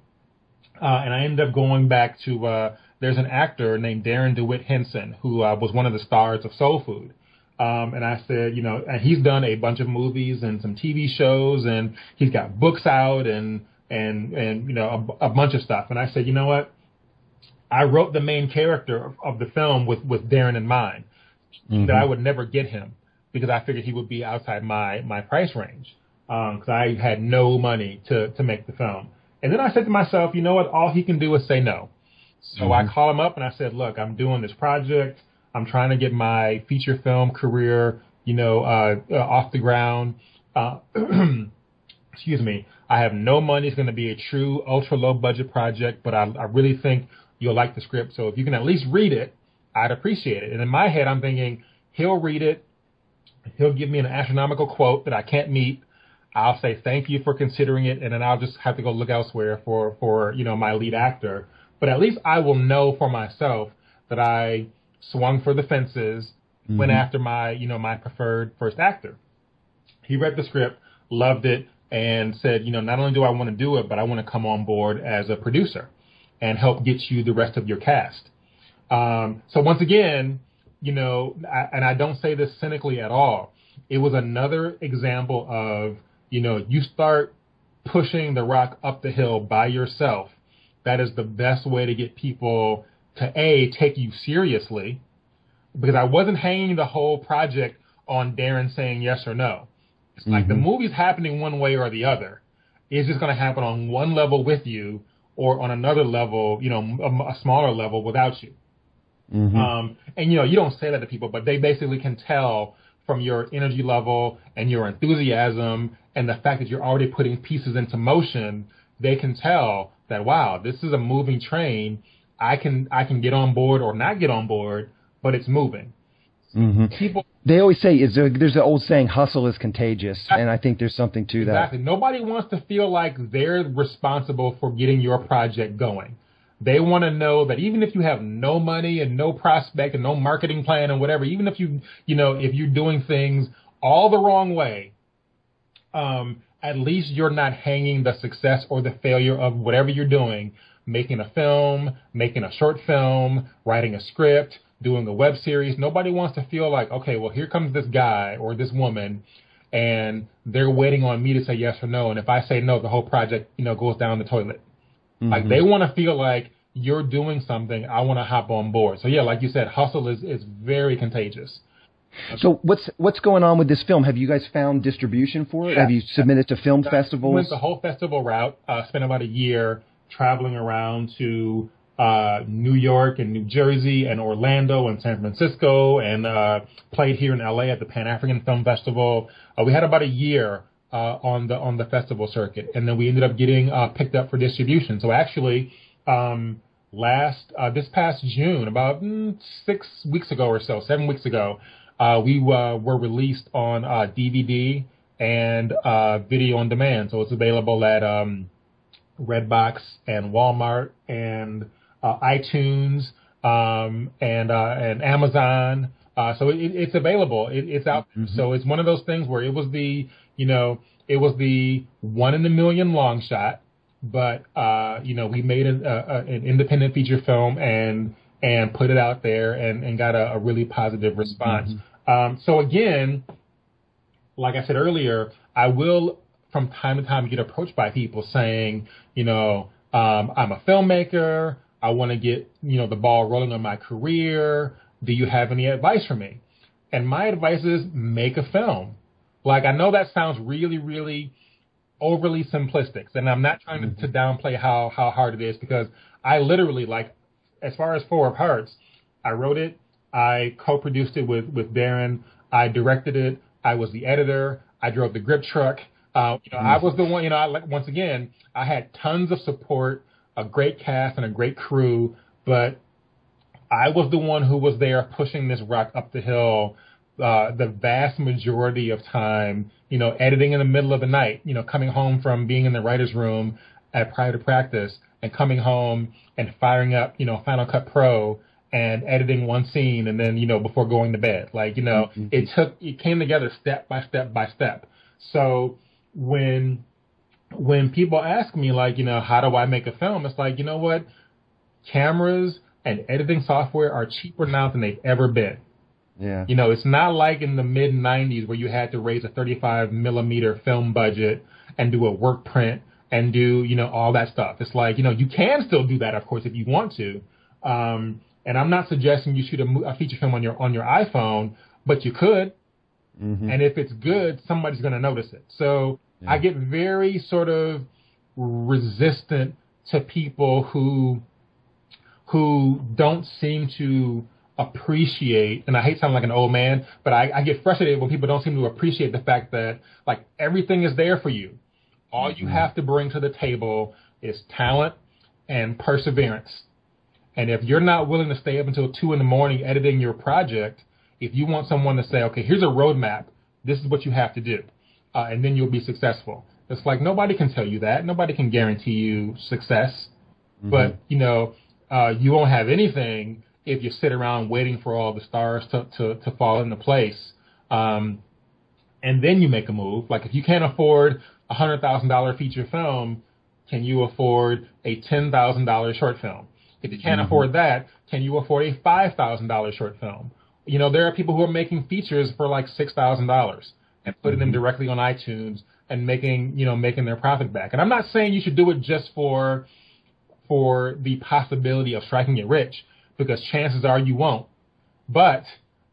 and I ended up going back to there's an actor named Darren DeWitt Henson who was one of the stars of Soul Food. And I said, you know, and he's done a bunch of movies and some TV shows, and he's got books out and you know, a bunch of stuff. And I said, you know what? I wrote the main character of the film with Darren in mind, that I would never get him because I figured he would be outside my price range, because I had no money to make the film. And then I said to myself, you know what? All he can do is say no. So I called him up and I said, look, I'm doing this project. I'm trying to get my feature film career, you know, off the ground. Excuse me. I have no money. It's going to be a true ultra low budget project, but I really think you'll like the script. So if you can at least read it, I'd appreciate it. And in my head, I'm thinking he'll read it. He'll give me an astronomical quote that I can't meet. I'll say thank you for considering it, and then I'll just have to go look elsewhere for you know, my lead actor. But at least I will know for myself that I swung for the fences, went after my preferred first actor. He read the script, loved it, and said, you know, not only do I want to do it, but I want to come on board as a producer and help get you the rest of your cast. So once again, you know, I don't say this cynically at all. It was another example of, you know, you start pushing the rock up the hill by yourself. That is the best way to get people to, A, take you seriously, because I wasn't hanging the whole project on Darren saying yes or no. It's like the movie's happening one way or the other. It's just going to happen on one level with you or on another level, you know, a smaller level without you. And, you know, you don't say that to people, but they basically can tell from your energy level and your enthusiasm and the fact that you're already putting pieces into motion. They can tell that, wow, this is a moving train. I can get on board or not get on board, but it's moving. People, they always say there's an old saying, hustle is contagious, and I think there's something to that. Exactly. Nobody wants to feel like they're responsible for getting your project going. They want to know that even if you have no money and no prospect and no marketing plan and whatever, even if if you're doing things all the wrong way, at least you're not hanging the success or the failure of whatever you're doing making a film, making a short film, writing a script, doing a web series. Nobody wants to feel like, okay, well, here comes this guy or this woman, and they're waiting on me to say yes or no. And if I say no, the whole project, goes down the toilet. Mm-hmm. Like, they want to feel like you're doing something. I want to hop on board. So yeah, like you said, hustle is very contagious. So what's going on with this film? Have you guys found distribution for it? Yeah. Have you submitted to film festivals? Went the whole festival route. Spent about a year traveling around to New York and New Jersey and Orlando and San Francisco, and played here in LA at the Pan African Film Festival. We had about a year on the festival circuit, and then we ended up getting picked up for distribution. So actually, this past June, about 7 weeks ago, we were released on DVD and video on demand. So it's available at Redbox and Walmart and iTunes and Amazon. So it's available. It's out. Mm-hmm. So it's one of those things where it was the one in a million long shot, but we made an independent feature film and put it out there and got a really positive response. Mm-hmm. So again, like I said earlier, I will from time to time get approached by people saying, I'm a filmmaker. I want to get, the ball rolling on my career. Do you have any advice for me? And my advice is make a film. Like, I know that sounds really, really overly simplistic, and I'm not trying to downplay how hard it is, because I literally, like, as far as 4 Parts, I wrote it. I co-produced it with Darren. I directed it. I was the editor. I drove the grip truck. I was the one, once again, I had tons of support, a great cast and a great crew, but I was the one who was there pushing this rock up the hill the vast majority of time, editing in the middle of the night, coming home from being in the writer's room at private practice and coming home and firing up, Final Cut Pro and editing one scene, and then, before going to bed. Like, it came together step by step by step. So when people ask me, like, how do I make a film? It's like, you know what? Cameras and editing software are cheaper now than they've ever been. Yeah. It's not like in the mid 90s where you had to raise a 35 millimeter film budget and do a work print and do, all that stuff. It's like, you can still do that, of course, if you want to. And I'm not suggesting you shoot a feature film on your iPhone, but you could. Mm-hmm. And if it's good, somebody's going to notice it. So I get very sort of resistant to people who don't seem to appreciate, and I hate sounding like an old man, but I get frustrated when people don't seem to appreciate the fact that, like, everything is there for you. All you have to bring to the table is talent and perseverance. And if you're not willing to stay up until 2 a.m. editing your project, if you want someone to say, okay, here's a roadmap, this is what you have to do, and then you'll be successful. It's like, nobody can tell you that. Nobody can guarantee you success. Mm-hmm. But, you won't have anything if you sit around waiting for all the stars to fall into place. And then you make a move. Like, if you can't afford a $100,000 feature film, can you afford a $10,000 short film? If you can't afford that, can you afford a $5,000 short film? There are people who are making features for like $6,000 and putting them directly on iTunes and making their profit back. And I'm not saying you should do it just for the possibility of striking it rich, because chances are you won't. But,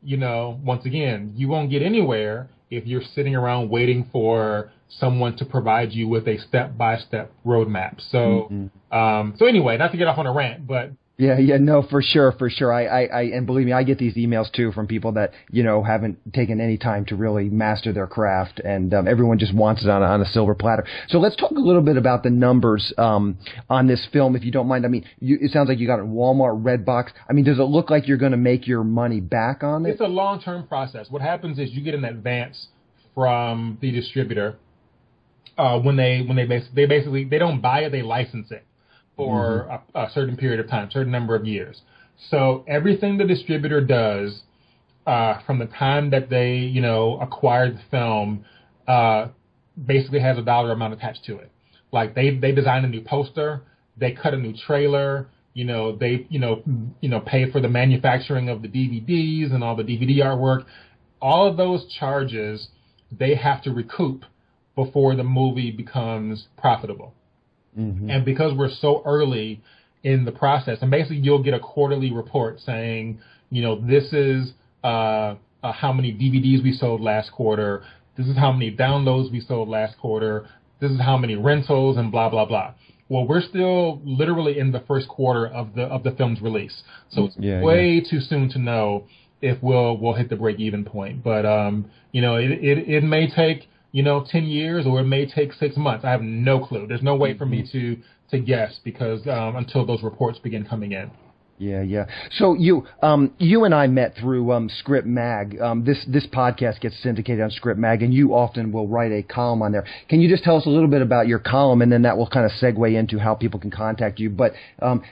once again, you won't get anywhere if you're sitting around waiting for someone to provide you with a step-by-step roadmap. So, so anyway, not to get off on a rant, but Yeah, no, for sure. And believe me, I get these emails too from people that, haven't taken any time to really master their craft, and everyone just wants it on a silver platter. So let's talk a little bit about the numbers on this film, if you don't mind. I mean, it sounds like you got it Walmart, Redbox. I mean, does it look like you're going to make your money back on it? It's a long-term process. What happens is you get an advance from the distributor when they basically they don't buy it, they license it for a certain period of time, certain number of years. So everything the distributor does from the time that they, acquired the film basically has a dollar amount attached to it. Like they design a new poster, they cut a new trailer, they pay for the manufacturing of the DVDs and all the DVD artwork. All of those charges they have to recoup before the movie becomes profitable. Mm-hmm. And because we're so early in the process, and basically you'll get a quarterly report saying, this is how many DVDs we sold last quarter. This is how many downloads we sold last quarter. This is how many rentals and blah, blah, blah. Well, we're still literally in the first quarter of the film's release. So it's way too soon to know if we'll hit the break-even point. But, it may take, 10 years or it may take 6 months. I have no clue. There's no way for me to guess because until those reports begin coming in. Yeah. So you and I met through Script Mag. This podcast gets syndicated on Script Mag, and you often will write a column on there. Can you just tell us a little bit about your column, and then that will kind of segue into how people can contact you. But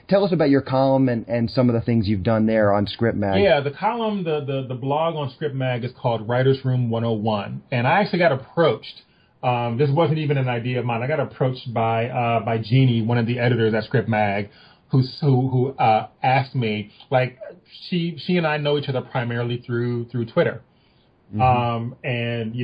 tell us about your column and some of the things you've done there on Script Mag. Yeah, the column, the blog on Script Mag is called Writers Room 101, and I actually got approached. This wasn't even an idea of mine. I got approached by Jeannie, one of the editors at Script Mag, who asked me, like, she and I know each other primarily through Twitter. Mm-hmm. And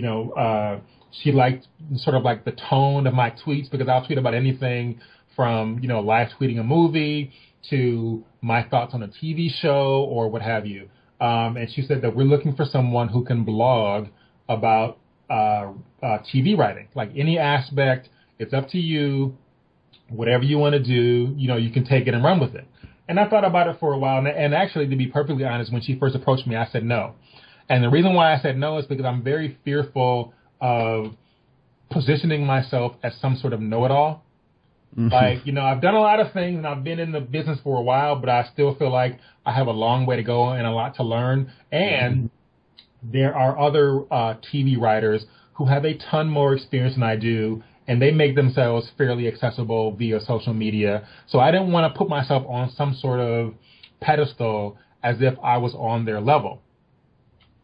she liked sort of like the tone of my tweets because I'll tweet about anything from, live tweeting a movie to my thoughts on a TV show or what have you. And she said that we're looking for someone who can blog about TV writing, like any aspect. It's up to you. Whatever you want to do, you can take it and run with it. And I thought about it for a while. And actually, to be perfectly honest, when she first approached me, I said no. And the reason why I said no is because I'm very fearful of positioning myself as some sort of know-it-all. Mm-hmm. Like, I've done a lot of things and I've been in the business for a while, but I still feel like I have a long way to go and a lot to learn. And there are other TV writers who have a ton more experience than I do, and they make themselves fairly accessible via social media. So I didn't want to put myself on some sort of pedestal as if I was on their level.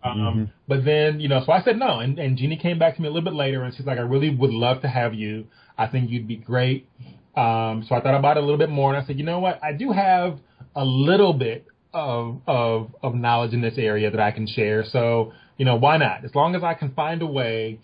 But then, so I said no. And Jeannie came back to me a little bit later, and she's like, I really would love to have you. I think you'd be great. So I thought about it a little bit more, and I said, you know what? I do have a little bit of knowledge in this area that I can share. So, why not? As long as I can find a way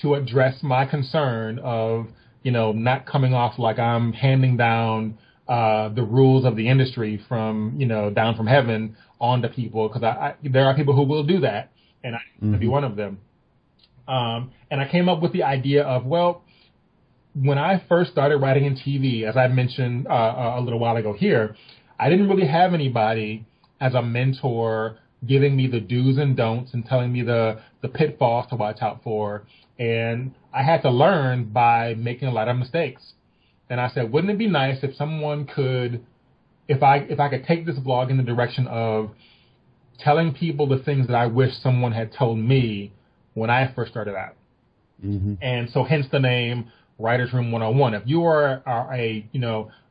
to address my concern of, not coming off like I'm handing down the rules of the industry from, down from heaven onto people, because there are people who will do that, and I want to be one of them. And I came up with the idea of, well, when I first started writing in TV, as I mentioned a little while ago here, I didn't really have anybody as a mentor giving me the do's and don'ts and telling me the pitfalls to watch out for. And I had to learn by making a lot of mistakes. And I said, wouldn't it be nice if someone could, if I could take this blog in the direction of telling people the things that I wish someone had told me when I first started out. Mm-hmm. And so hence the name Writers Room 101. If you are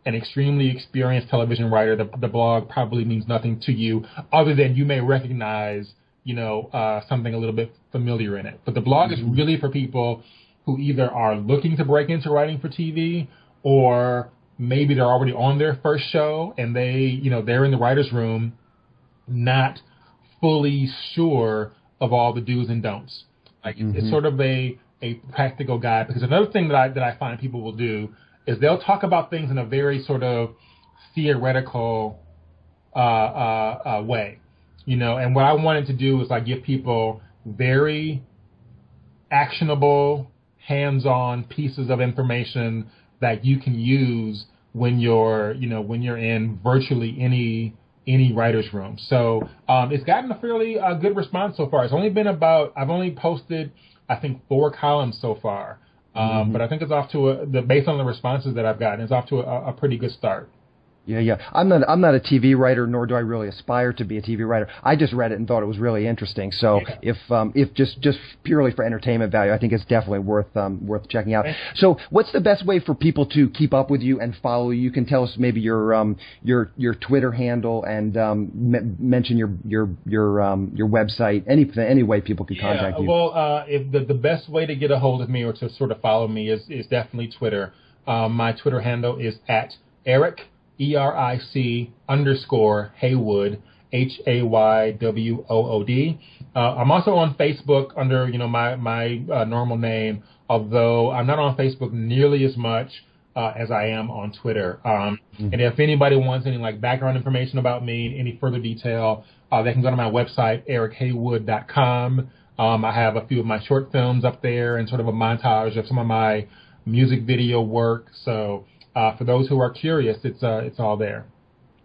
an extremely experienced television writer, the blog probably means nothing to you other than you may recognize something a little bit familiar in it. But the blog is really for people who either are looking to break into writing for TV, or maybe they're already on their first show and they're in the writer's room not fully sure of all the do's and don'ts. Like it's sort of a practical guide, because another thing that I find people will do is they'll talk about things in a very sort of theoretical way. And what I wanted to do is give people very actionable, hands-on pieces of information that you can use when you're in virtually any writer's room. So it's gotten a fairly good response so far. I've only posted, I think, 4 columns so far. But I think it's off to based on the responses that I've gotten, it's off to a pretty good start. Yeah. I'm not a TV writer, nor do I really aspire to be a TV writer. I just read it and thought it was really interesting. So if just purely for entertainment value, I think it's definitely worth checking out. So what's the best way for people to keep up with you and follow you? You can tell us maybe your Twitter handle and mention your website. Any way people can contact you. Well, if the best way to get a hold of me or to sort of follow me is definitely Twitter. My Twitter handle is Eric, ERIC _ Haywood, HAYWOOD. I'm also on Facebook under, my normal name, although I'm not on Facebook nearly as much as I am on Twitter. And if anybody wants any background information about me, any further detail, they can go to my website, erichaywood.com. I have a few of my short films up there and sort of a montage of some of my music video work. So for those who are curious, it's all there.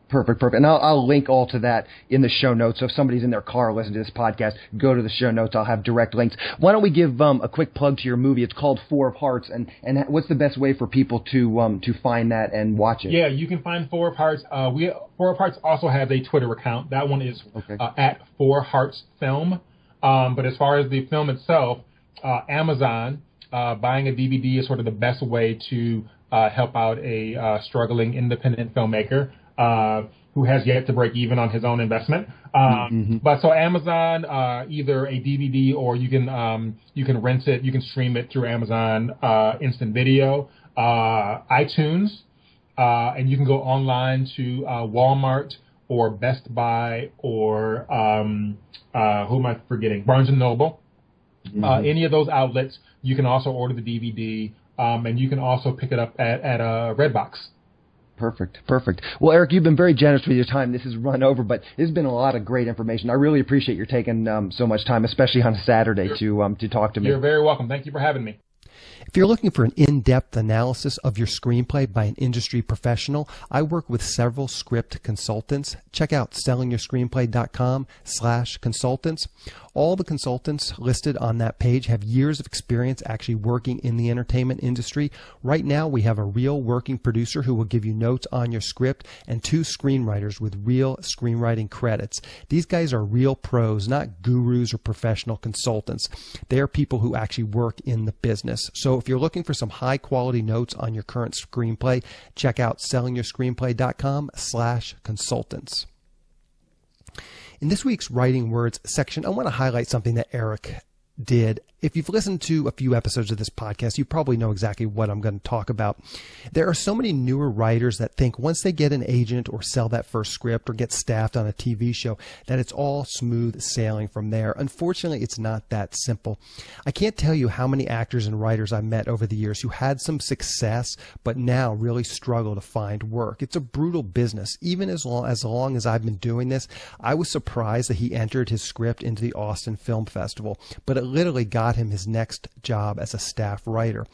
Perfect. And I'll link all to that in the show notes. So if somebody's in their car listening to this podcast, go to the show notes. I'll have direct links. Why don't we give a quick plug to your movie? It's called 4 of Hearts. And what's the best way for people to find that and watch it? Yeah, you can find 4 of Hearts. 4 of Hearts also has a Twitter account. That one is at 4 Hearts Film. But as far as the film itself, Amazon, buying a DVD is sort of the best way to help out a struggling independent filmmaker who has yet to break even on his own investment. But so Amazon, either a DVD or you can rent it, you can stream it through Amazon Instant Video, iTunes, and you can go online to Walmart or Best Buy or who am I forgetting? Barnes and Noble. Any of those outlets, you can also order the DVD, and you can also pick it up at Redbox. Perfect. Well, Eric, you've been very generous with your time. This has run over, but this has been a lot of great information. I really appreciate you taking so much time, especially on a Saturday, to talk to me. You're very welcome. Thank you for having me. If you're looking for an in-depth analysis of your screenplay by an industry professional, I work with several script consultants. Check out sellingyourscreenplay.com/consultants. All the consultants listed on that page have years of experience actually working in the entertainment industry. Right now, we have a real working producer who will give you notes on your script and 2 screenwriters with real screenwriting credits. These guys are real pros, not gurus or professional consultants. They are people who actually work in the business. So if you're looking for some high quality notes on your current screenplay, check out sellingyourscreenplay.com/consultants. In this week's Writing Words section, I want to highlight something that Eric did. If you've listened to a few episodes of this podcast, you probably know exactly what I'm going to talk about. There are so many newer writers that think once they get an agent or sell that first script or get staffed on a TV show, that it's all smooth sailing from there. Unfortunately, it's not that simple. I can't tell you how many actors and writers I've met over the years who had some success, but now really struggle to find work. It's a brutal business. Even as long as I've been doing this, I was surprised that he entered his script into the Austin Film Festival, but it literally got him his next job as a staff writer.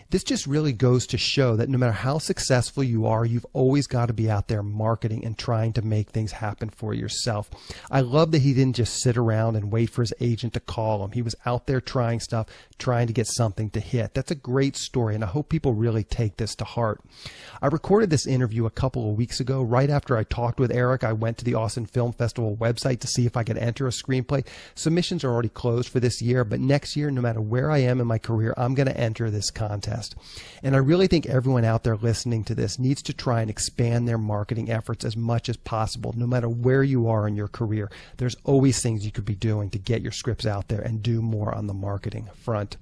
This just really goes to show that no matter how successful you are, you've always got to be out there marketing and trying to make things happen for yourself. I love that he didn't just sit around and wait for his agent to call him. He was out there trying stuff, trying to get something to hit. That's a great story, and I hope people really take this to heart. I recorded this interview a couple of weeks ago. Right after I talked with Eric, I went to the Austin Film Festival website to see if I could enter a screenplay. Submissions are already closed for this year, but next year, no matter where I am in my career, I'm going to enter this contest. And I really think everyone out there listening to this needs to try and expand their marketing efforts as much as possible, no matter where you are in your career. There's always things you could be doing to get your scripts out there and do more on the marketing front.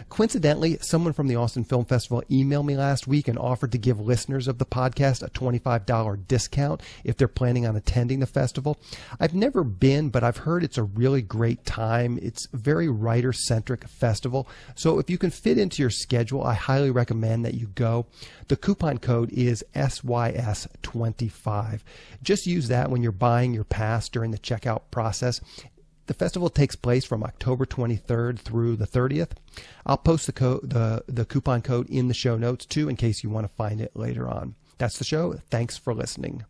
Coincidentally, someone from the Austin Film Festival emailed me last week and offered to give listeners of the podcast a $25 discount if they're planning on attending the festival. I've never been, but I've heard it's a really great time. It's a very writer-centric festival, so if you can fit into your schedule, I highly recommend that you go. The coupon code is SYS25. Just use that when you're buying your pass during the checkout process. The festival takes place from October 23rd through the 30th. I'll post the coupon code in the show notes too in case you want to find it later on. That's the show. Thanks for listening.